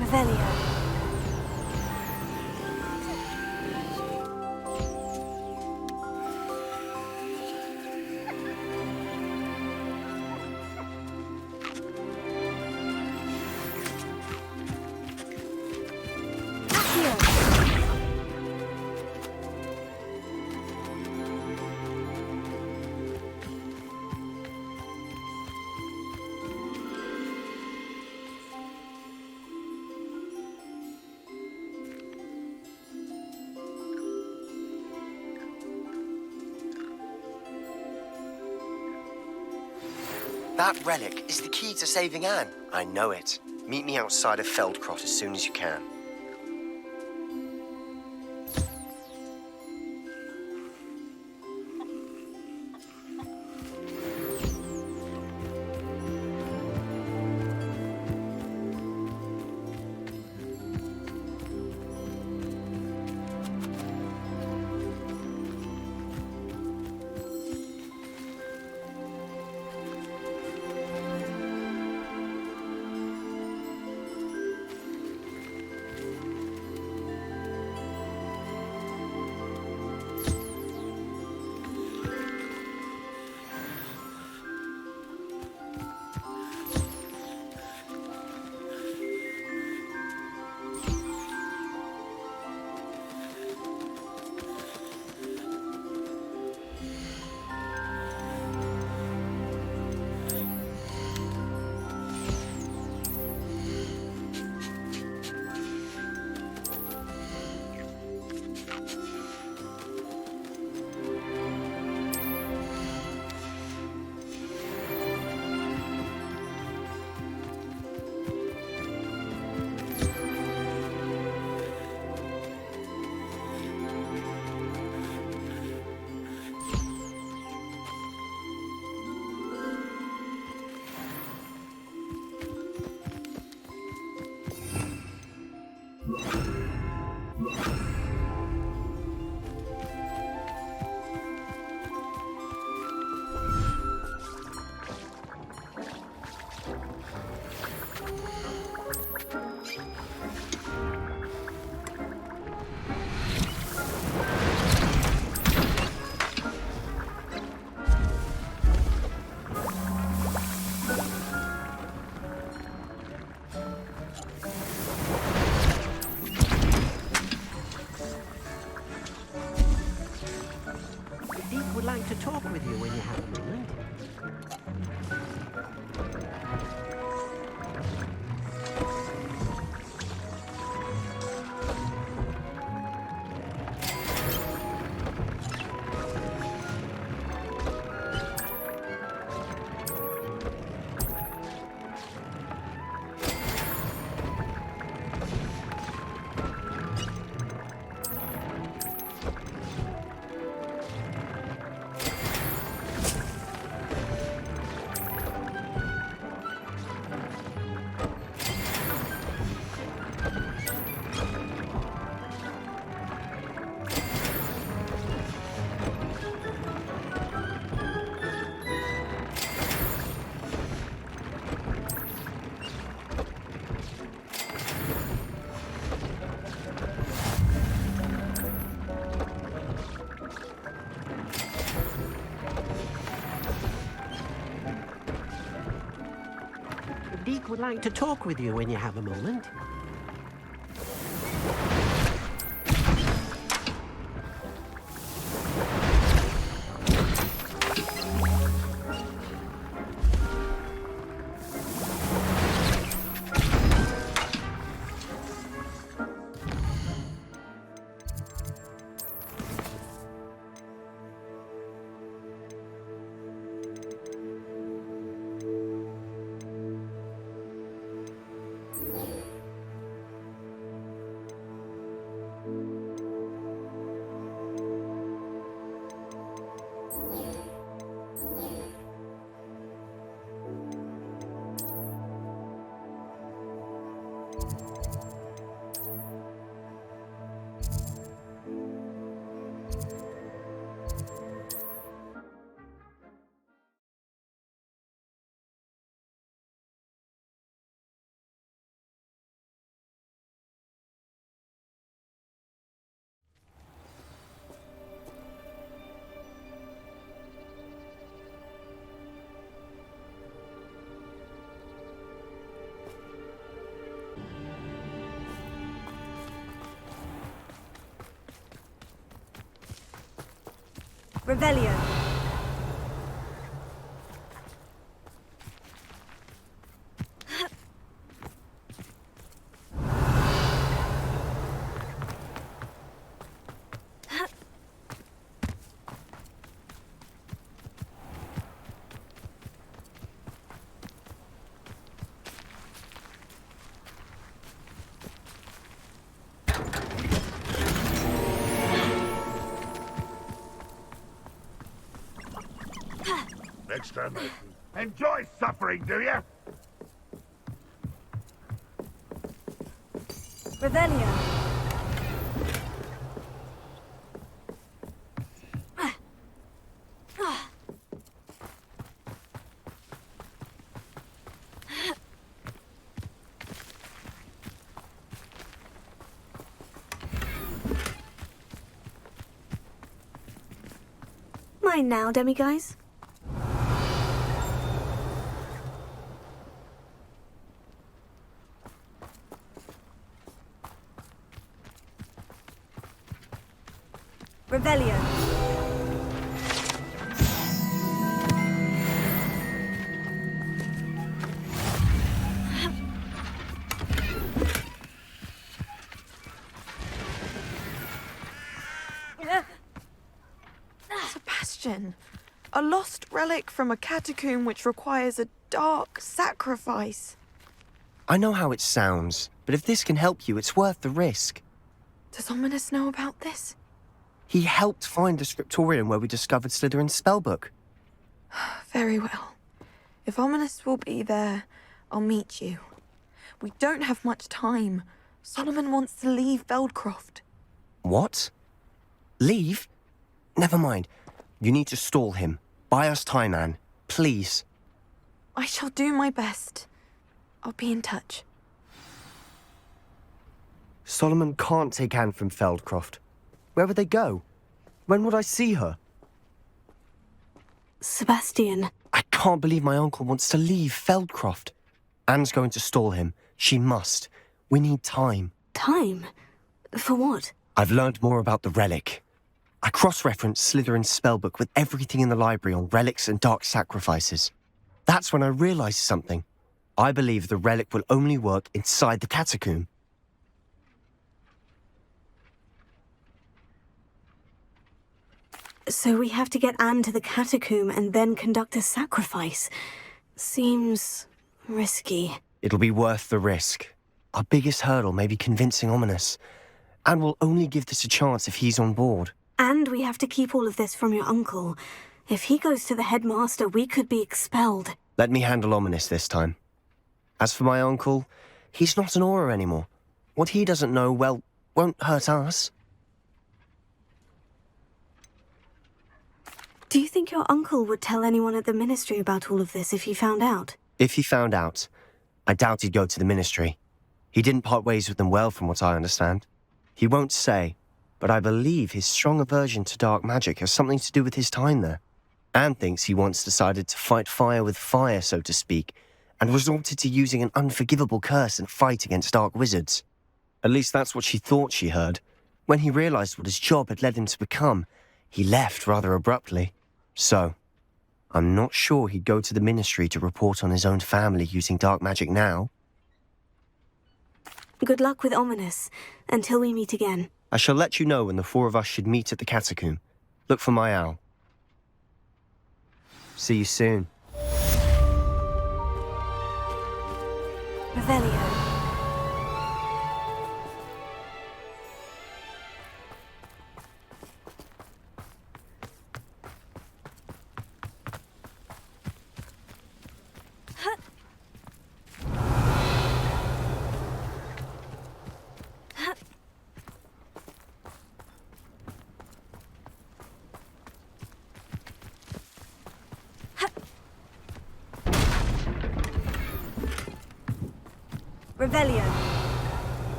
S1: Revelio.
S13: That relic is the key to saving Anne. I know it. Meet me outside of Feldcrot as soon as you can.
S10: talk with you when you have a moment. Deke would like to talk with you when you have a moment.
S1: Revelio.
S12: Next time, enjoy suffering, do you?
S1: Revelio. Mine now, demiguise. Revelio.
S18: Sebastian, a lost relic from a catacomb which requires a dark sacrifice.
S13: I know how it sounds, but if this can help you, it's worth the risk.
S18: Does Ominous know about this?
S13: He helped find the scriptorium where we discovered Slytherin's spellbook.
S18: Very well. If Ominous will be there, I'll meet you. We don't have much time. Solomon wants to leave Feldcroft.
S13: What? Leave? Never mind. You need to stall him. Buy us time, Anne. Please.
S18: I shall do my best. I'll be in touch.
S13: Solomon can't take Anne from Feldcroft. Where would they go? When would I see her?
S1: Sebastian.
S13: I can't believe my uncle wants to leave Feldcroft. Anne's going to stall him. She must. We need time.
S1: Time? For what?
S13: I've learned more about the relic. I cross-referenced Slytherin's spellbook with everything in the library on relics and dark sacrifices. That's when I realized something. I believe the relic will only work inside the catacomb.
S1: So we have to get Anne to the catacomb and then conduct a sacrifice. Seems risky.
S13: It'll be worth the risk. Our biggest hurdle may be convincing Ominous. And we'll only give this a chance if he's on board.
S1: And we have to keep all of this from your uncle. If he goes to the headmaster, we could be expelled.
S13: Let me handle Ominous this time. As for my uncle, he's not an Auror anymore. What he doesn't know, well, won't hurt us.
S1: Do you think your uncle would tell anyone at the Ministry about all of this if he found out?
S13: If he found out, I doubt he'd go to the Ministry. He didn't part ways with them well, from what I understand. He won't say, but I believe his strong aversion to dark magic has something to do with his time there. Anne thinks he once decided to fight fire with fire, so to speak, and resorted to using an unforgivable curse in a fight against dark wizards. At least that's what she thought she heard. When he realized what his job had led him to become, he left rather abruptly. So, I'm not sure he'd go to the Ministry to report on his own family using dark magic now.
S1: Good luck with Ominous, until we meet again.
S13: I shall let you know when the four of us should meet at the catacomb. Look for my owl. See you soon.
S1: Revelio. Revelio.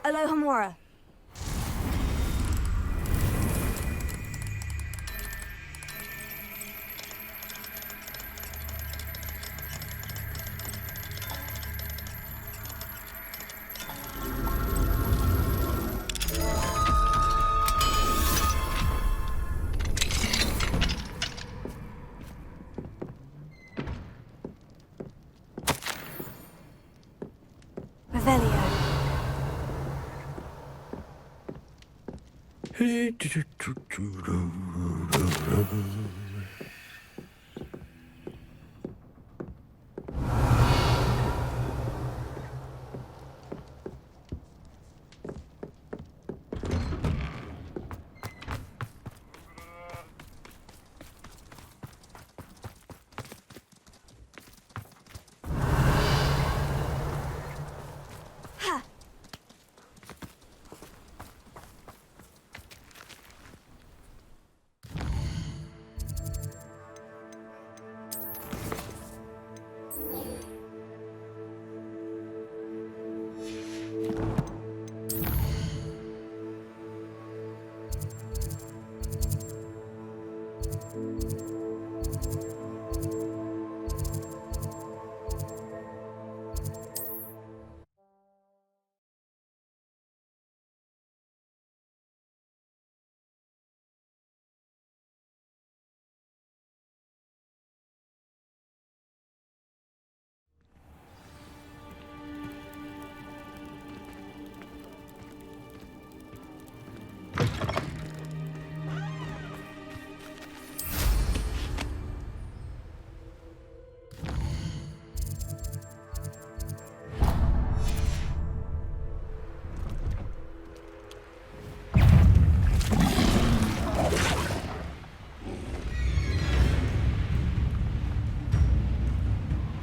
S1: Alohomora.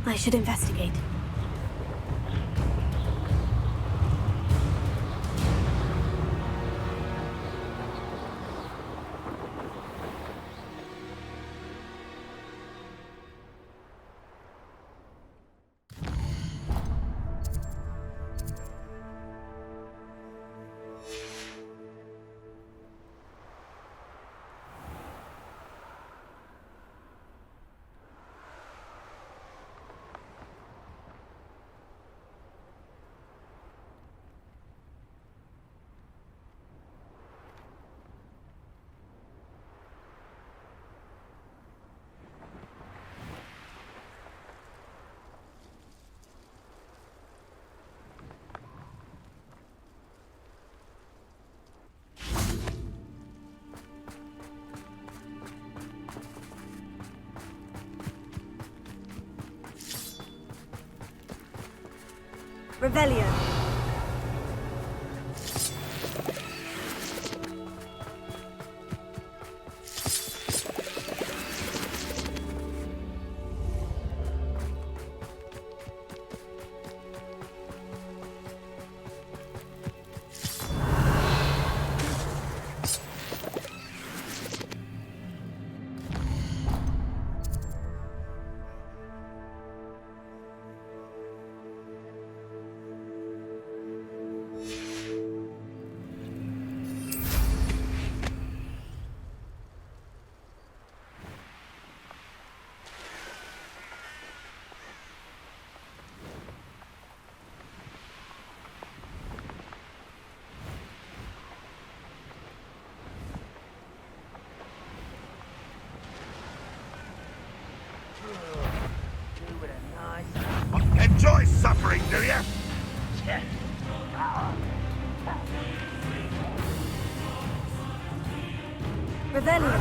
S1: I should investigate. Rebellion.
S12: Enjoy suffering, do you?
S1: Rebellion.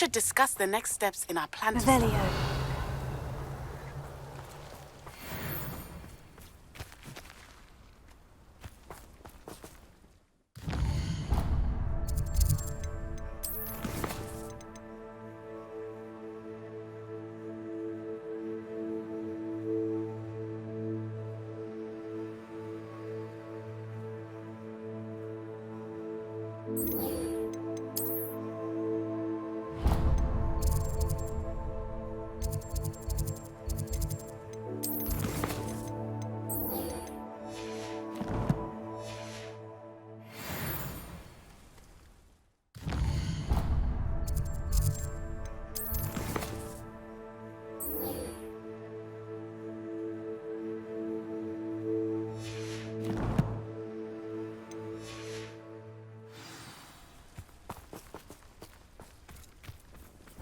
S7: should discuss the next steps in our plan.
S1: Revelio.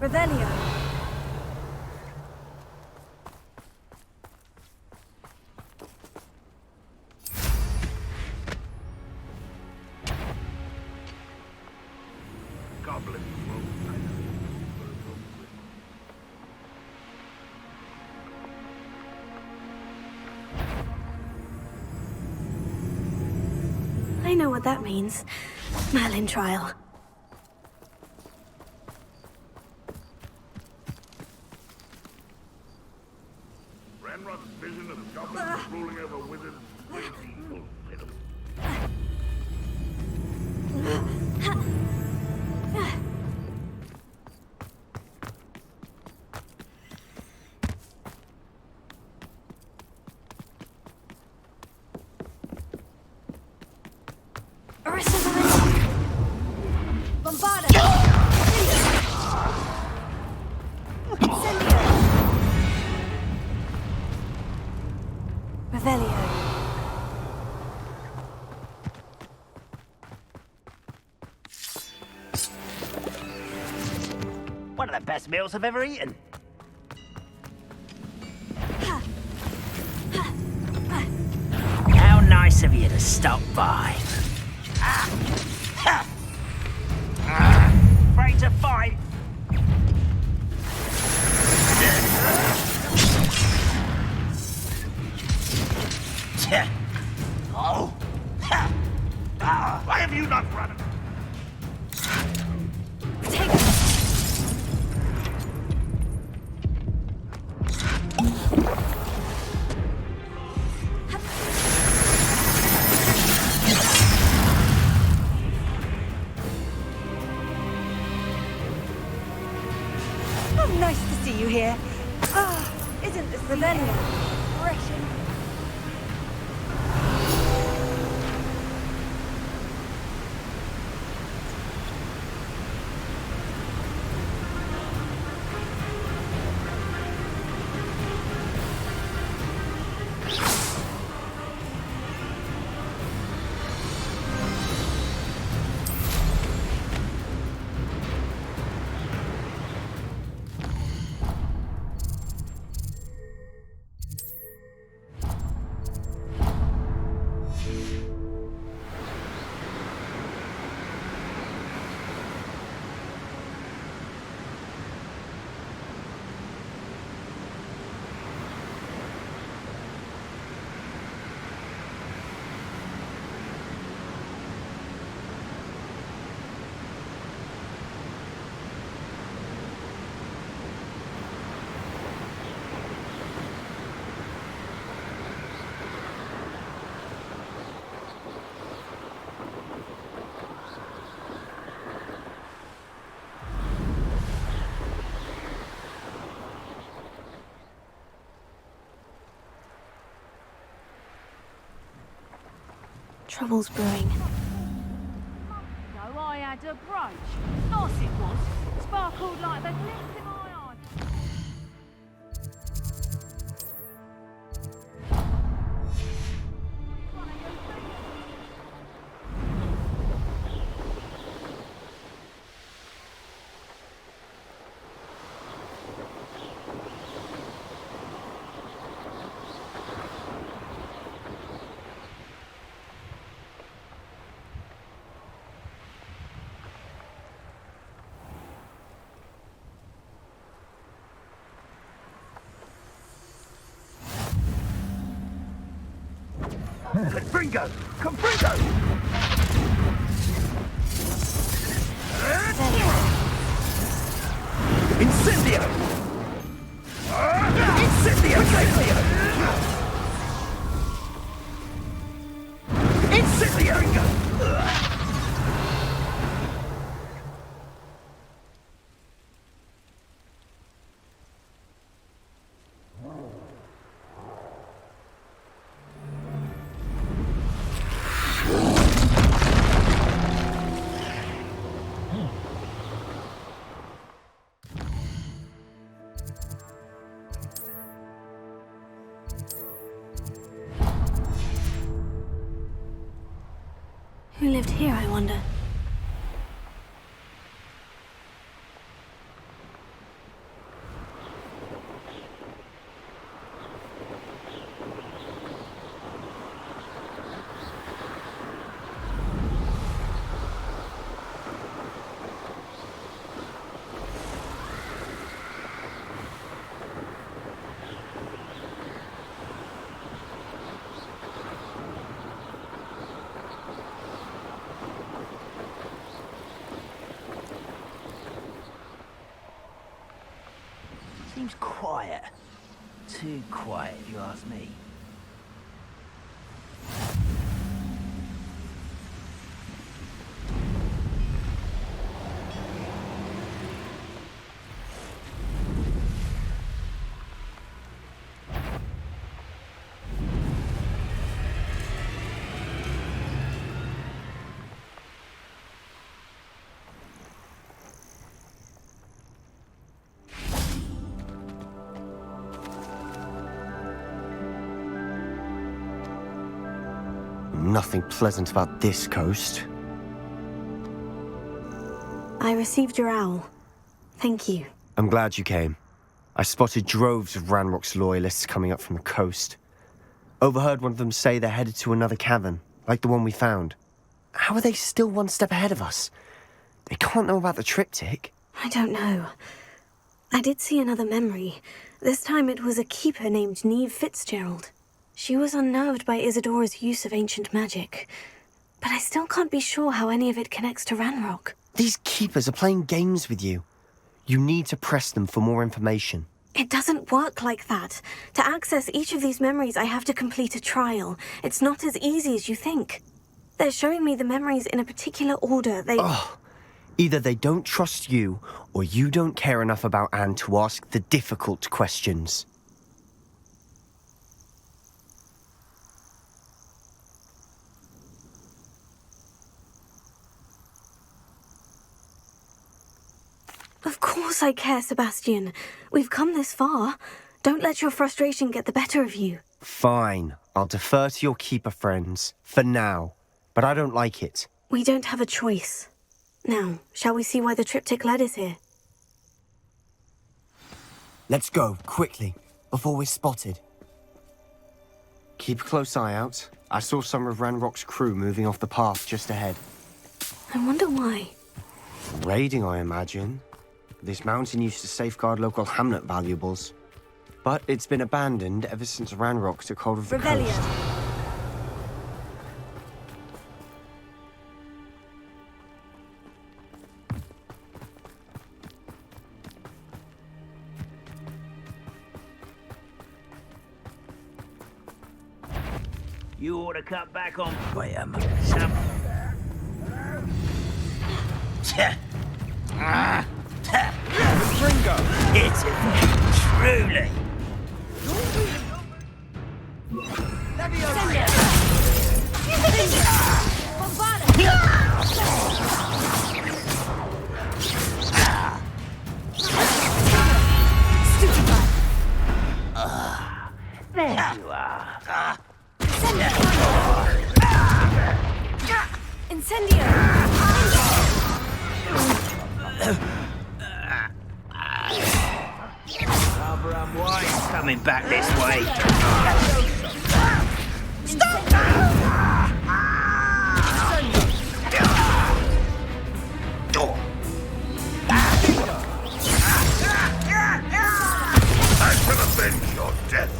S1: Revelio.
S12: Goblin.
S1: I know what that means. Merlin trial.
S12: Vision of goblins ruling over wizards.
S5: One of the best meals I've ever eaten. How nice of you to stop by. Afraid to fight? Oh! Why have you not run?
S8: Oh, nice to see you here. Ah, isn't the sea refreshing?
S1: Trouble's brewing.
S2: So I had a brooch. Nice it was. Sparkled like the glint in my eye.
S5: Confringo! Confringo! Incendio! Incendio! Incendio!
S1: Who lived here, I wonder?
S10: Seems quiet. Too quiet, if you ask me.
S13: Nothing pleasant about this coast.
S1: I received your owl. Thank you.
S13: I'm glad you came. I spotted droves of Ranrock's loyalists coming up from the coast. Overheard one of them say they're headed to another cavern, like the one we found. How are they still one step ahead of us? They can't know about the triptych.
S1: I don't know. I did see another memory. This time it was a keeper named Niov Fицdzerальд. She was unnerved by Isidora's use of ancient magic. But I still can't be sure how any of it connects to Ranrock.
S13: These keepers are playing games with you. You need to press them for more information.
S1: It doesn't work like that. To access each of these memories, I have to complete a trial. It's not as easy as you think. They're showing me the memories in a particular order.
S13: Either they don't trust you, or you don't care enough about Anne to ask the difficult questions.
S1: Of course I care, Sebastian. We've come this far. Don't let your frustration get the better of you.
S13: Fine. I'll defer to your keeper friends. For now. But I don't like it.
S1: We don't have a choice. Now, shall we see why the triptych led us here?
S13: Let's go, quickly, before we're spotted. Keep a close eye out. I saw some of Ranrock's crew moving off the path just ahead.
S1: I wonder why.
S13: Raiding, I imagine. This mountain used to safeguard local hamlet valuables. But it's been abandoned ever since Ranrock took hold of the coast.
S10: You ought to cut back on some.
S5: Confringo!
S10: Truly! There you are.
S1: Incendio!
S10: Barbara and White's coming back this way.
S5: Stop! I shall avenge your death.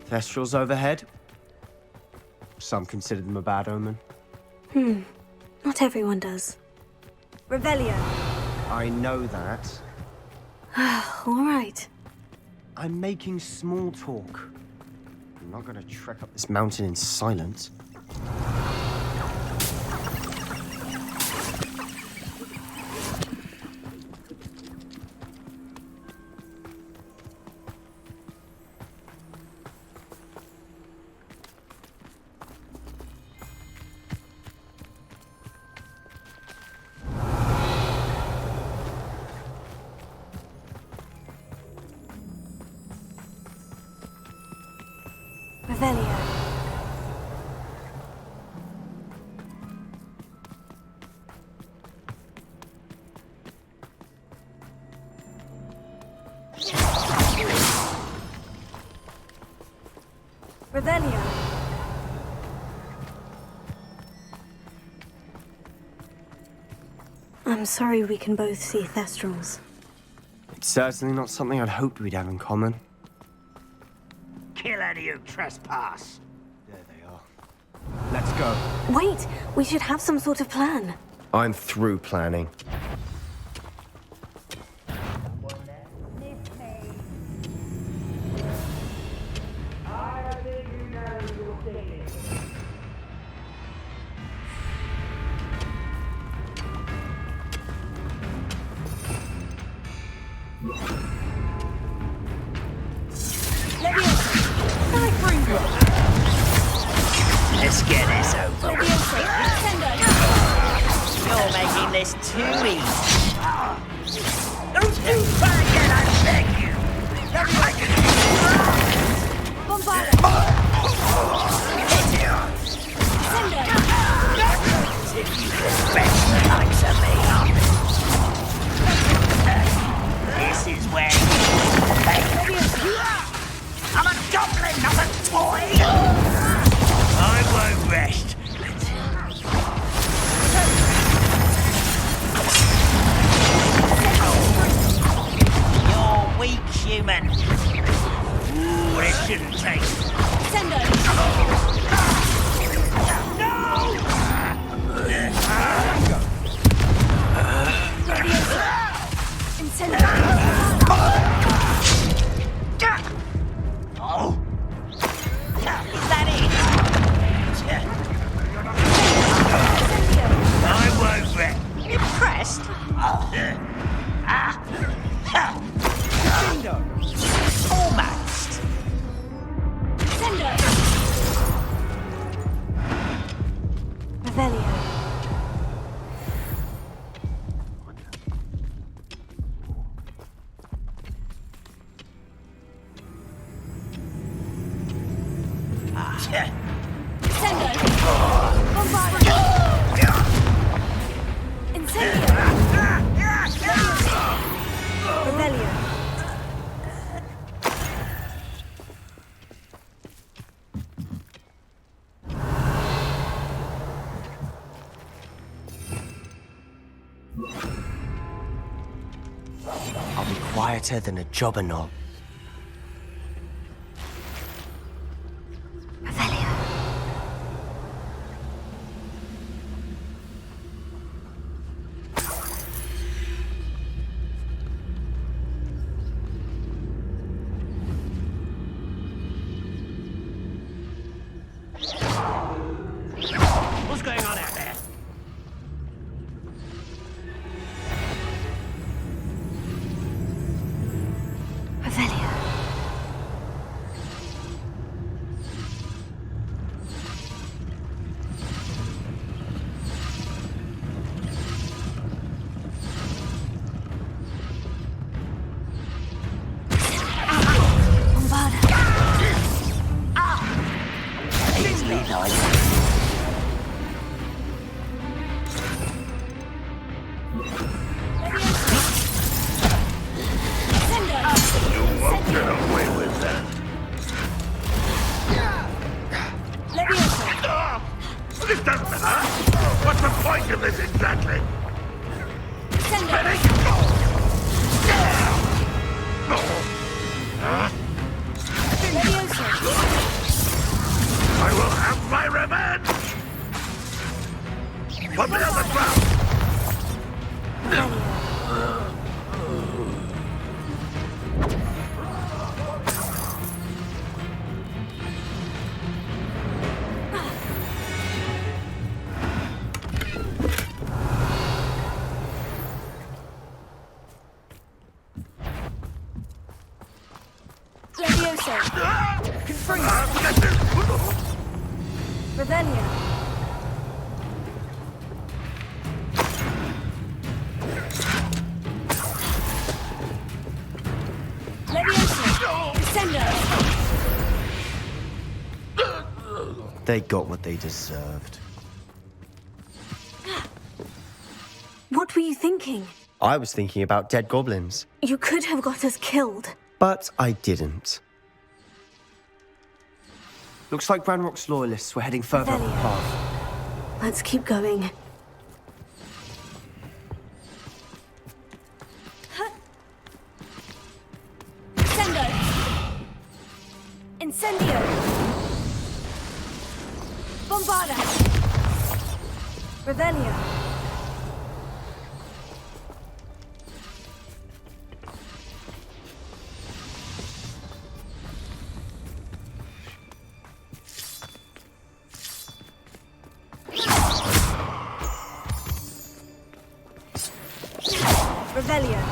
S4: Thestrals overhead. Some consider them a bad omen.
S1: Not everyone does. Revelio.
S4: I know that.
S1: All right.
S4: I'm making small talk. I'm not gonna trek up this mountain in silence.
S1: Revelio. Revelio. I'm sorry we can both see Thestrals.
S4: It's certainly not something I'd hoped we'd have in common.
S5: Kill any who trespass.
S4: There they are. Let's go.
S1: Wait, we should have some sort of plan.
S4: I'm through planning.
S5: Let's get this over with. You're making this too easy. Don't do that again, I beg you. If you respect the likes of me, this is where you pay. I'm a goblin, not a toy. I won't rest. You're weak, human. Ooh, this shouldn't taste. Sendo. Oh. Is that it? I won't rest. Impressed? Almost.
S1: Revelio.
S4: I'll be quieter than a jobberknoll.
S5: What's going on out there?
S1: Revelio.
S12: This doesn't hurt. What's the point of this exactly? I will have my revenge! Put me on the ground!
S4: They got what they deserved.
S1: What were you thinking?
S13: I was thinking about dead goblins.
S1: You could have got us killed.
S13: But I didn't.
S4: Looks like Ranrock's loyalists were heading further up the path.
S1: Let's keep going.
S2: Incendio! Bombarda! Revelio! Revelio!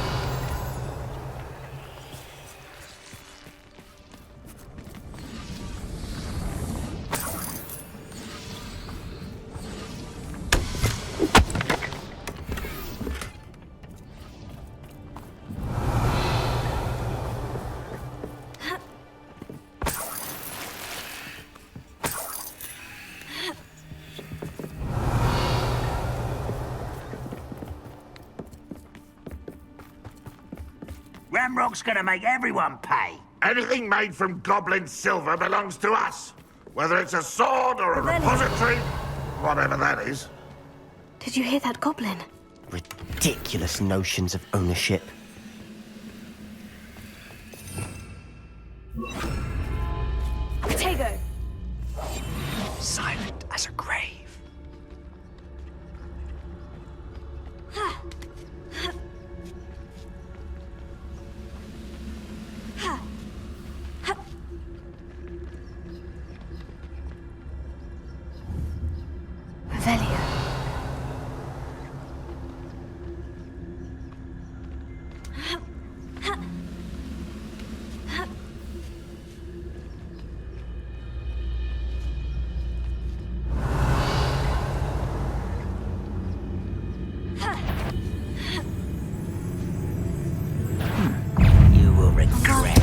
S5: Ramrock's gonna make everyone pay.
S12: Anything made from goblin silver belongs to us. Whether it's a sword or a repository, whatever that is.
S1: Did you hear that goblin?
S13: Ridiculous notions of ownership.
S2: Protego!
S4: Silent as a grave.
S1: Revelio.
S5: You will regret.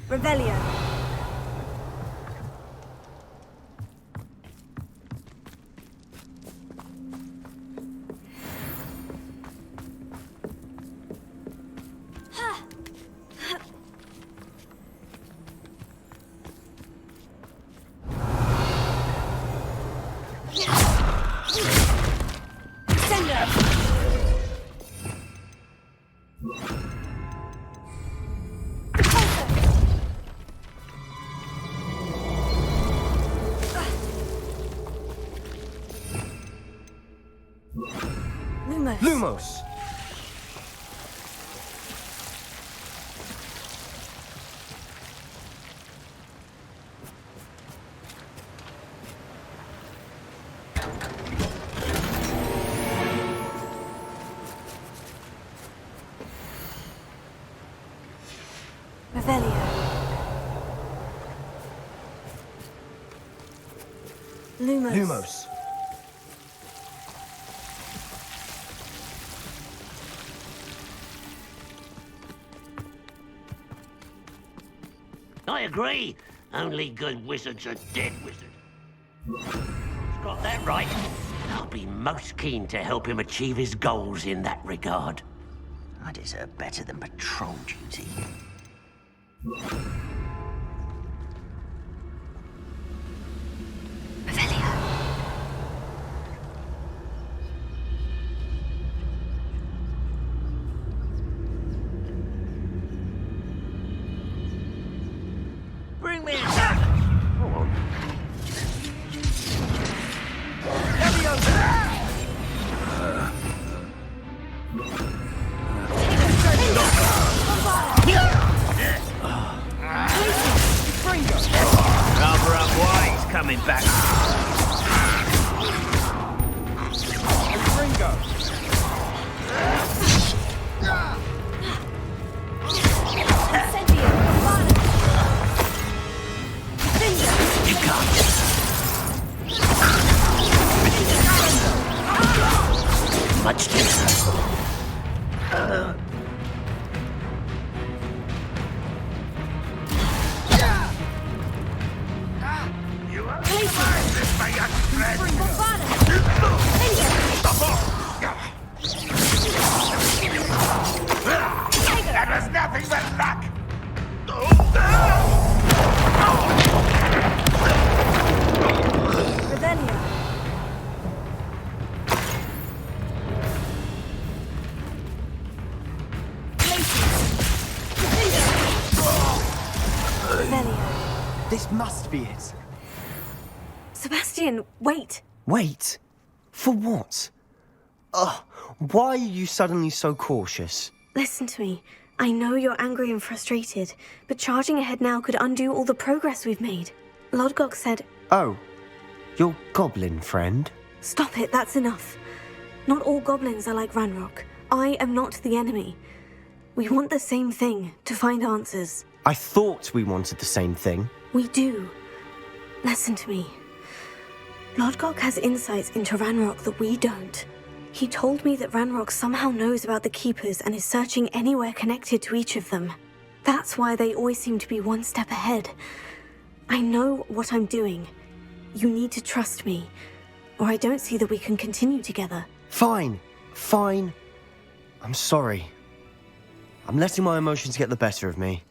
S2: Revelio.
S4: Lumos!
S1: Revelio.
S4: Lumos.
S5: I agree. Only good wizards are dead wizards. He's got that right. I'll be most keen to help him achieve his goals in that regard. I deserve better than patrol duty.
S10: Bring me in.
S5: Cover up why he's coming back.
S17: Ringo.
S5: You can't. Much too.
S12: That was nothing but luck!
S4: This must be it.
S1: Sebastian, wait.
S4: Wait? For what? Ugh, why are you suddenly so cautious?
S1: Listen to me. I know you're angry and frustrated, but charging ahead now could undo all the progress we've made. Lodgok said...
S4: Oh, your goblin friend?
S1: Stop it, that's enough. Not all goblins are like Ranrock. I am not the enemy. We want the same thing, to find answers.
S4: I thought we wanted the same thing.
S1: We do. Listen to me. Lodgok has insights into Ranrock that we don't. He told me that Ranrock somehow knows about the Keepers and is searching anywhere connected to each of them. That's why they always seem to be one step ahead. I know what I'm doing. You need to trust me, or I don't see that we can continue together.
S4: Fine. I'm sorry. I'm letting my emotions get the better of me.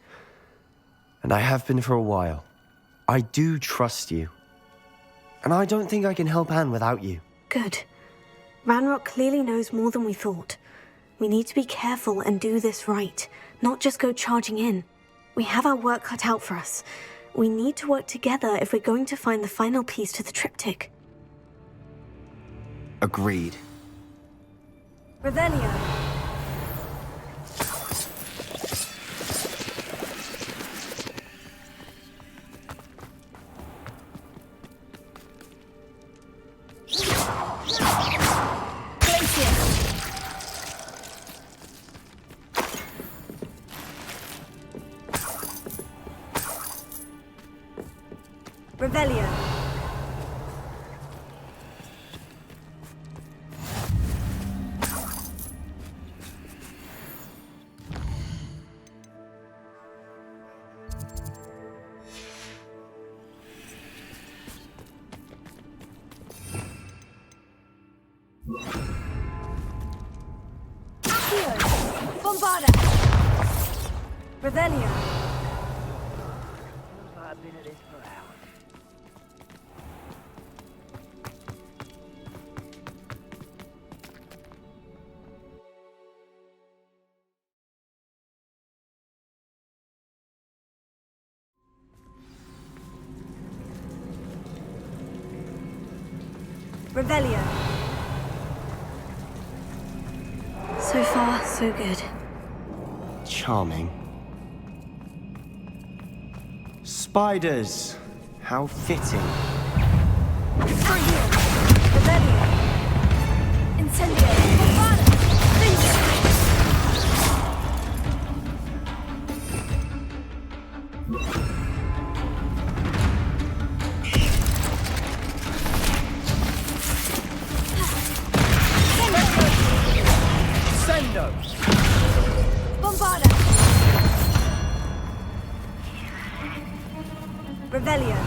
S4: And I have been for a while. I do trust you. And I don't think I can help Anne without you.
S1: Good. Ranrock clearly knows more than we thought. We need to be careful and do this right, not just go charging in. We have our work cut out for us. We need to work together if we're going to find the final piece to the triptych.
S4: Agreed.
S1: Revelio. Revelio. Bombarda. Revelio.
S5: I've been at this for hours.
S1: Revelio. So far, so good.
S4: Charming. Spiders. How fitting.
S1: Revelio. Incendio. Bombarda.
S4: Sendo.
S1: Bombarda. Revelio.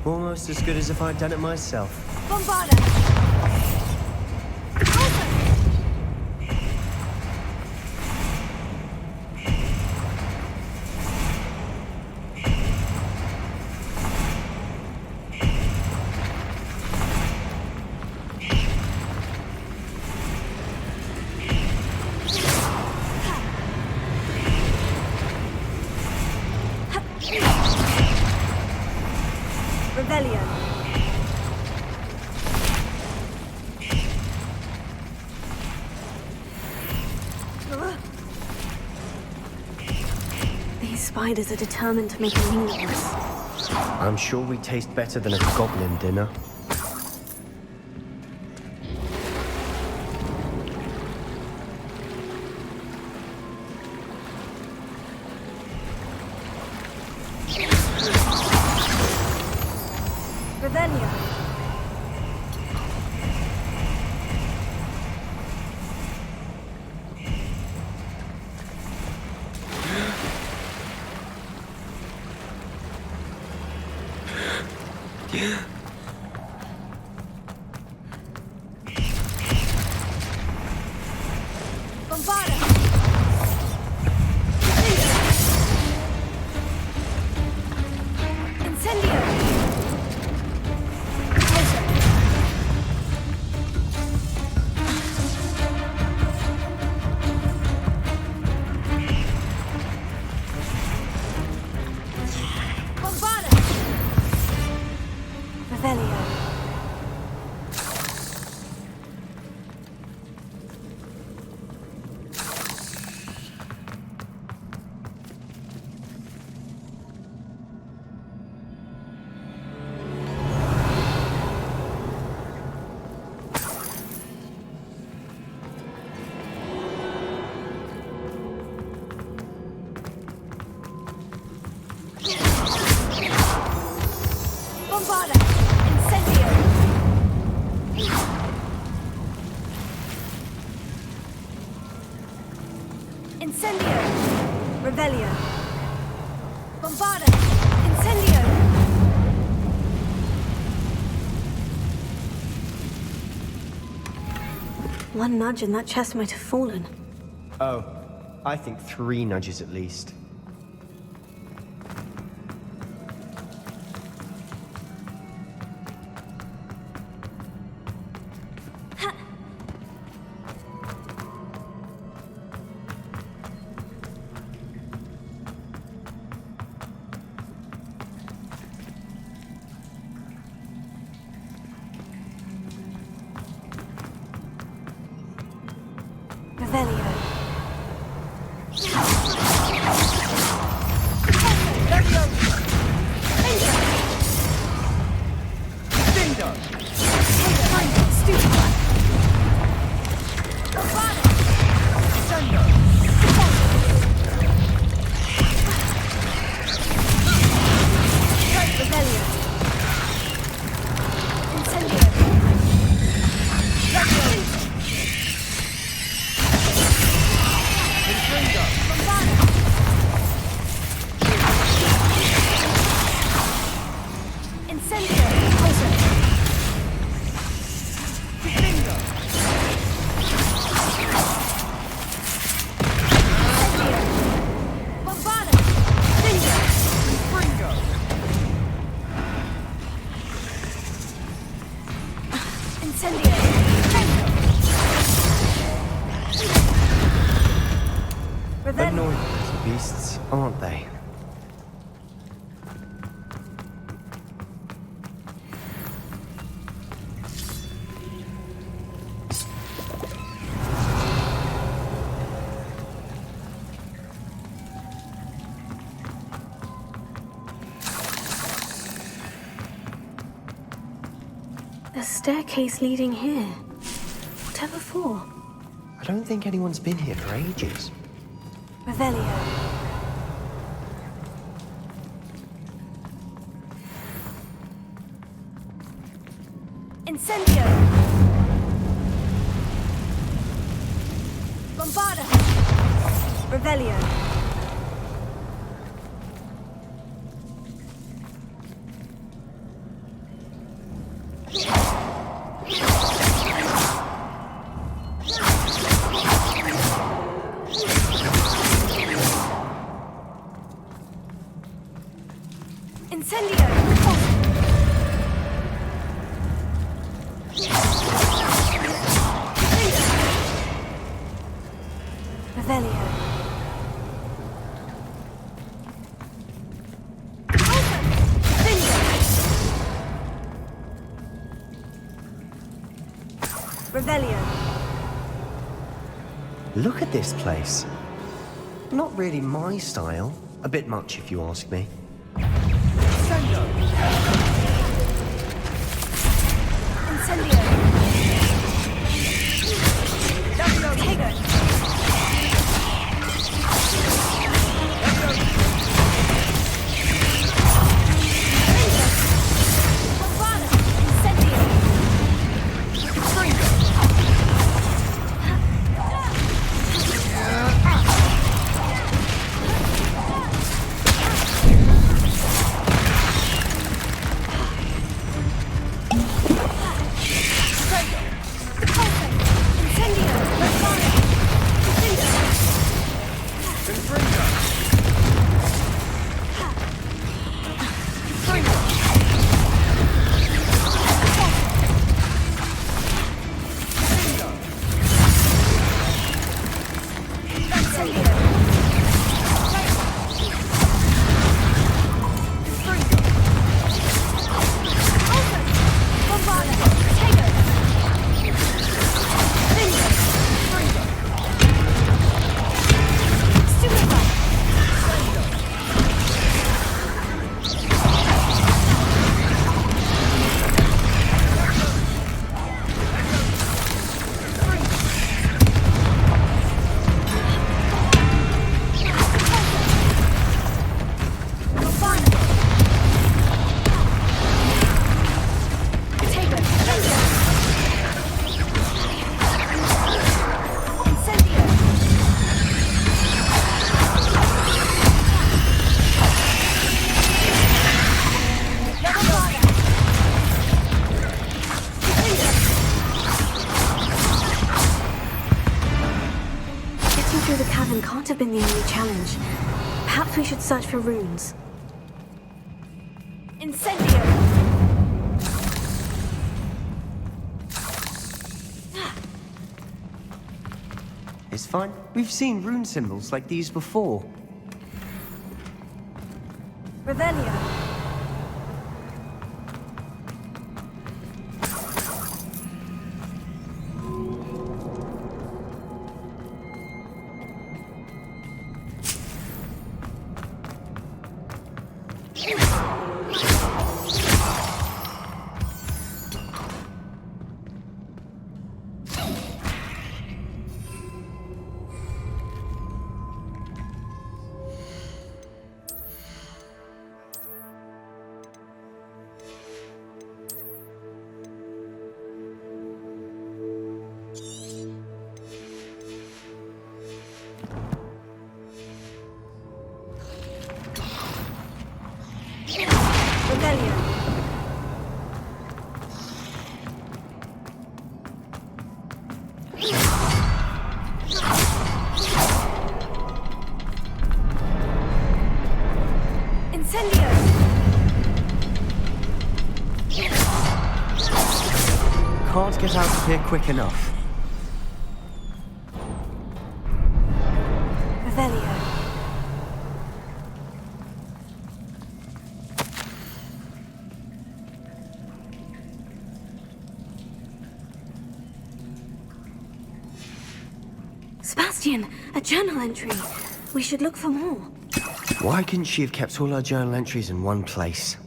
S4: Almost as good as if I'd done it myself.
S2: Bombarda!
S1: These spiders are determined to make a meal of us.
S4: I'm sure we taste better than a goblin dinner.
S1: One nudge and that chest might have fallen.
S4: Oh, I think 3 nudges at least. Annoying little beasts, aren't they?
S1: A staircase leading here. Whatever for?
S4: I don't think anyone's been here for ages.
S1: Revelio. Incendio. Bombarda. Revelio.
S4: Look at this place. Not really my style. A bit much, if you ask me.
S1: Have been the only challenge. Perhaps we should search for runes. Incendio!
S4: It's fine. We've seen rune symbols like these before.
S1: Revelio.
S4: can't get out of here quick enough.
S1: Revelio. Sebastian, a journal entry. We should look for more.
S4: Why couldn't she have kept all her journal entries in one place?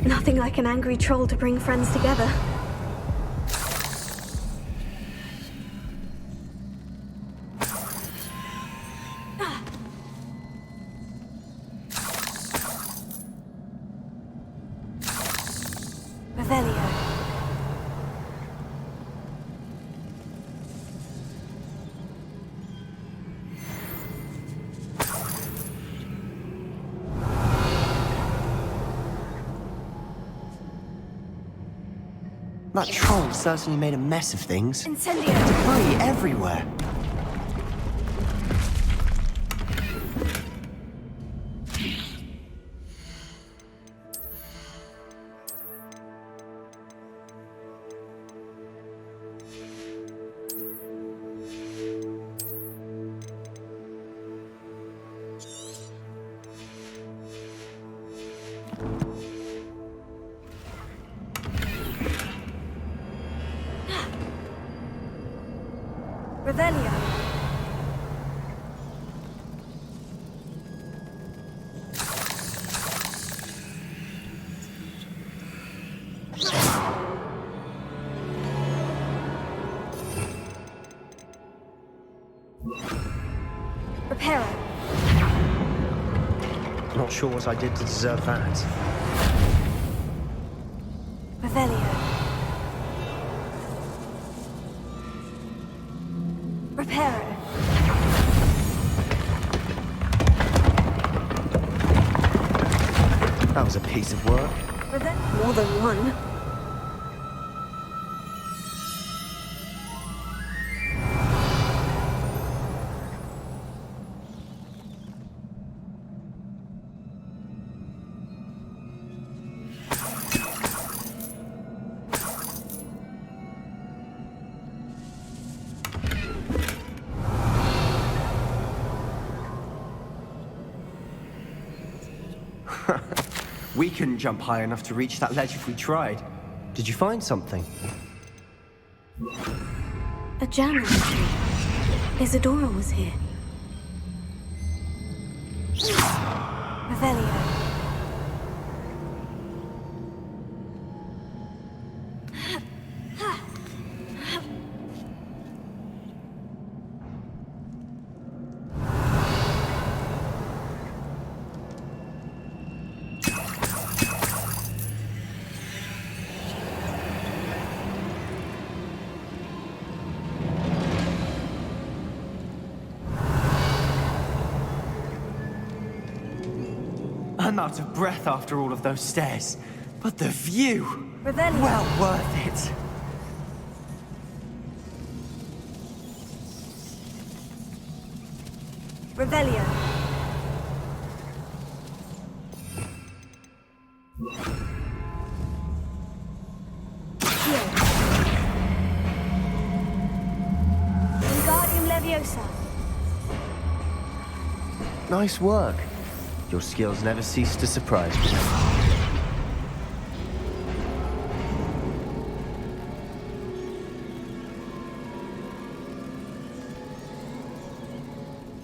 S1: Nothing like an angry troll to bring friends together. Revelio.
S4: That troll certainly made a mess of things.
S1: Incendio.
S4: Debris everywhere.
S1: Revelio. Reparo.
S13: Not sure what I did to deserve that.
S1: Revelio. Reparo.
S13: That was a piece of work.
S1: More than one.
S4: We couldn't jump high enough to reach that ledge if we tried.
S13: Did you find something?
S1: A journal entry. Isadora was here. Revelio.
S4: I'm out of breath after all of those stairs. But the view!
S1: Revelio.
S4: Well worth it.
S1: Revelio. Wingardium Leviosa.
S13: Nice work. Your skills never cease to surprise me.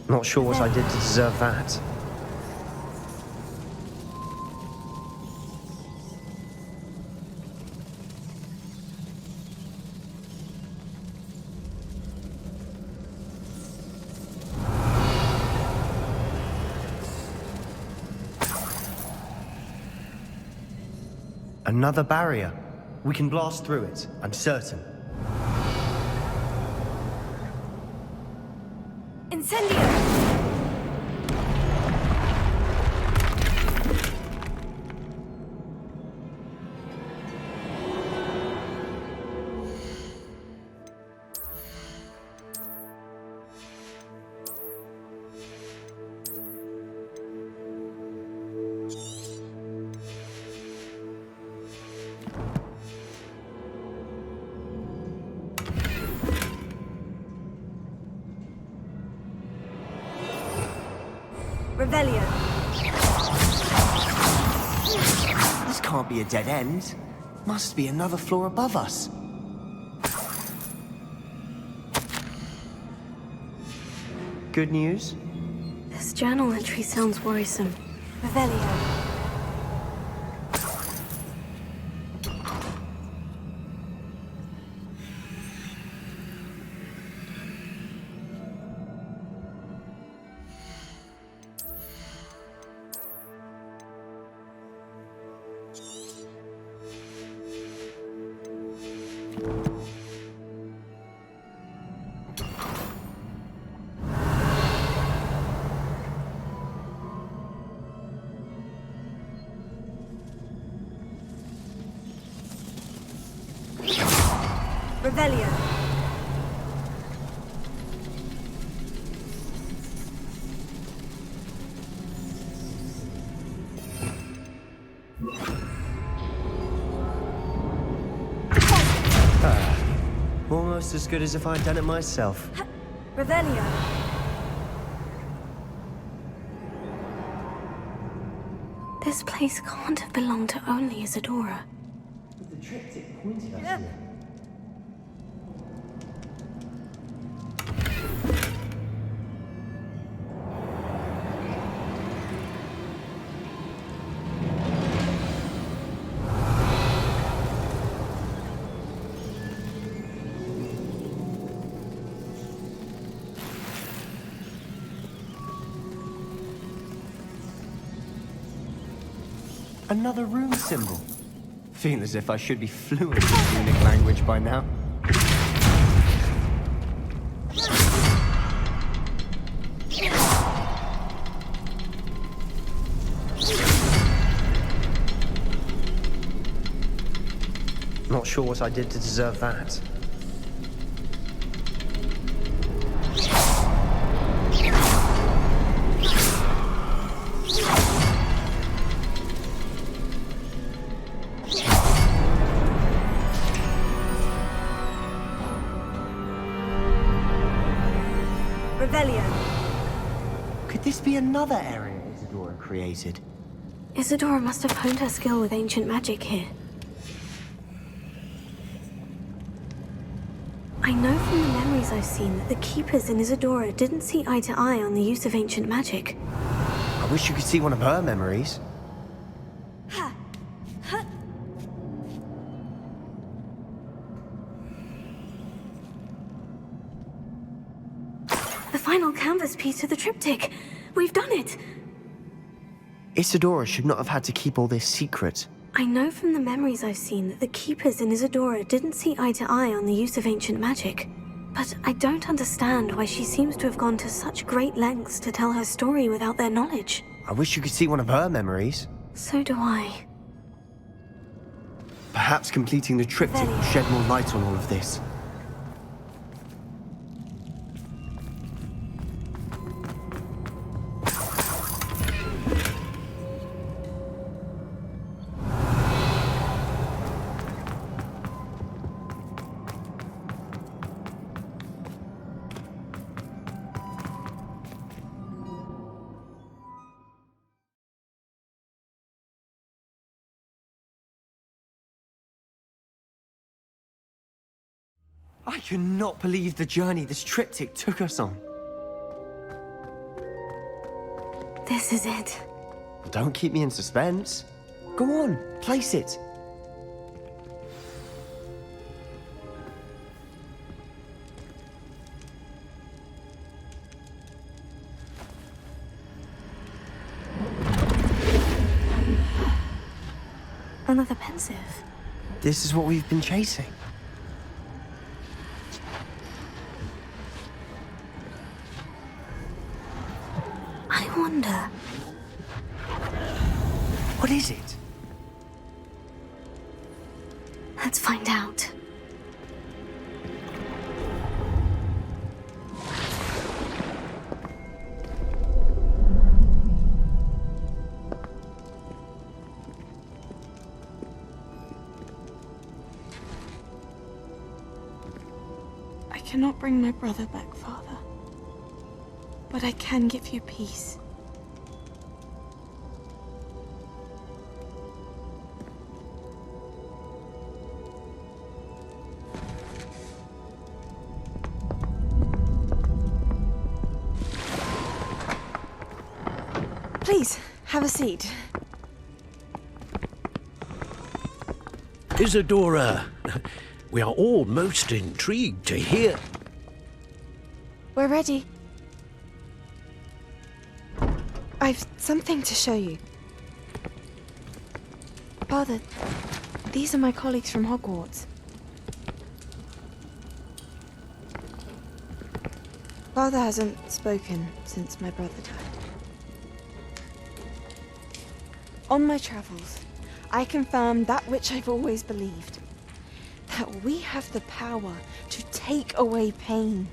S13: Not sure what I did to deserve that. Another barrier. We can blast through it, I'm certain.
S1: Incendio! Revelio.
S4: This can't be a dead end. Must be another floor above us.
S13: Good news?
S1: This journal entry sounds worrisome. Revelio. Revelio.
S13: Almost as good as if I'd done it myself.
S1: Revelio. This place can't have belonged to only Isadora.
S13: The triptych pointed us here.
S4: Another rune symbol. Feel as if I should be fluent in runic language by now. Not sure what I did to deserve that. Could this be another area Isadora created?
S1: Isadora must have honed her skill with ancient magic here. I know from the memories I've seen that the keepers in Isadora didn't see eye to eye on the use of ancient magic.
S4: I wish you could see one of her memories.
S1: The final canvas piece of the triptych. We've done it.
S4: Isadora should not have had to keep all this secret.
S1: I know from the memories I've seen that the keepers in Isadora didn't see eye to eye on the use of ancient magic. But I don't understand why she seems to have gone to such great lengths to tell her story without their knowledge.
S4: I wish you could see one of her memories.
S1: So do I.
S4: Perhaps completing the triptych will shed more light on all of this. I cannot believe the journey this triptych took us on.
S1: This is it.
S4: Well, don't keep me in suspense. Go on, place it.
S1: Another pensive.
S4: This is what we've been chasing.
S1: I wonder.
S4: What is it?
S1: Let's find out.
S18: I cannot bring my brother back, Father. But I can give you peace. Please, have a seat.
S10: Isadora, we are all most intrigued to hear.
S18: We're ready. I've something to show you. Father, these are my colleagues from Hogwarts. Father hasn't spoken since my brother died. On my travels, I confirmed that which I've always believed. That we have the power to take away pain.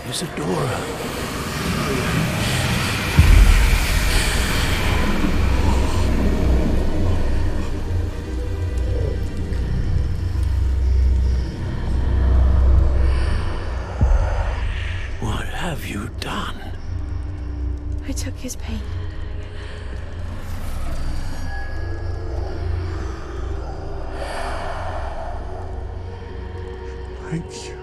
S10: Isadora. What have you done?
S18: I took his pain.
S10: Thank you.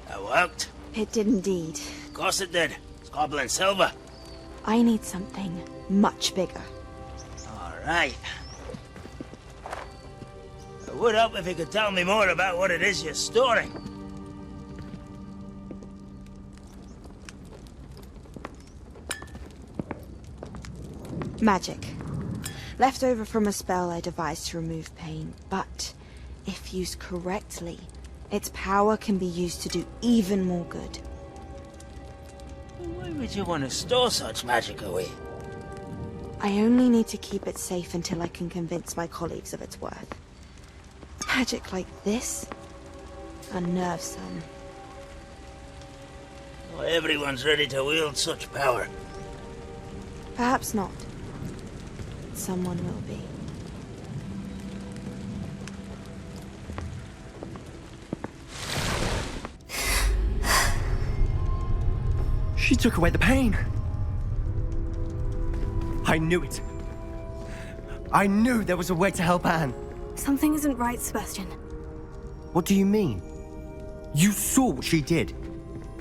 S5: That worked?
S18: It did indeed.
S5: Of course it did. It's goblin silver.
S19: I need something much bigger.
S5: All right. It would help if you could tell me more about what it is you're storing.
S19: Magic. Left over from a spell I devised to remove pain, but if used correctly, its power can be used to do even more good.
S5: Why would you want to store such magic away?
S19: I only need to keep it safe until I can convince my colleagues of its worth. Magic like this unnerves some.
S5: Not everyone's ready to wield such power.
S19: Perhaps not. Someone will be.
S4: She took away the pain. I knew it. I knew there was a way to help Anne.
S1: Something isn't right, Sebastian.
S4: What do you mean? You saw what she did.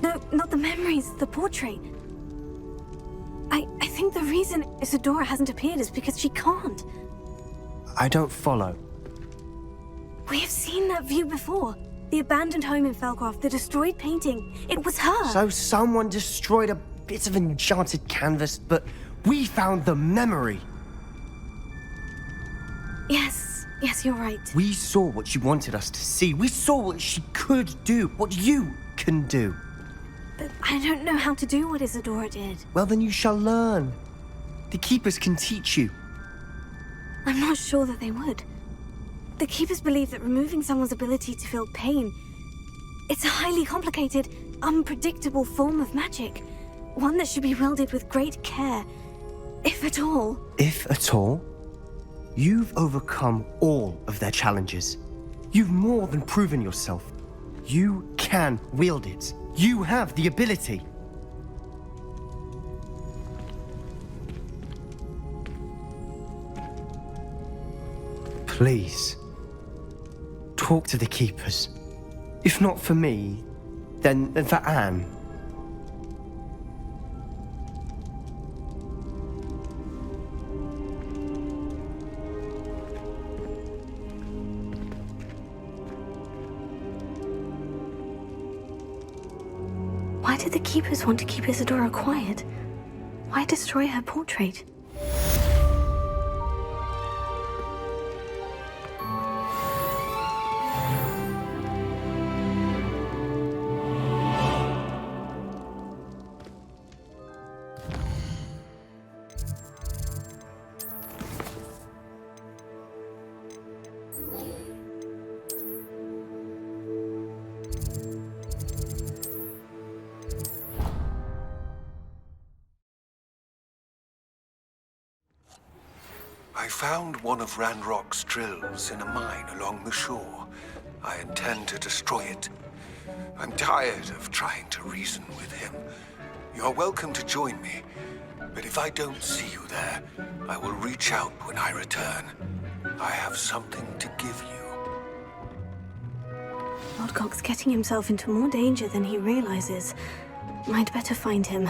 S1: No, not the memories, the portrait. I think the reason Isadora hasn't appeared is because she can't.
S4: I don't follow.
S1: We have seen that view before. The abandoned home in Felcroft, the destroyed painting. It was her.
S4: So someone destroyed a bit of enchanted canvas, but we found the memory.
S1: Yes, you're right.
S4: We saw what she wanted us to see. We saw what she could do, what you can do.
S1: But I don't know how to do what Isadora did.
S4: Well, then you shall learn. The Keepers can teach you.
S1: I'm not sure that they would. The Keepers believe that removing someone's ability to feel pain, it's a highly complicated, unpredictable form of magic. One that should be wielded with great care, if at all.
S4: If at all? You've overcome all of their challenges. You've more than proven yourself. You can wield it. You have the ability. Please, talk to the Keepers. If not for me, then for Anne.
S1: Why did the Keepers want to keep Isadora quiet? Why destroy her portrait?
S9: I found one of Ranrock's drills in a mine along the shore. I intend to destroy it. I'm tired of trying to reason with him. You're welcome to join me, but if I don't see you there, I will reach out when I return. I have something to give you.
S1: Lord Cox's getting himself into more danger than he realizes. I'd better find him.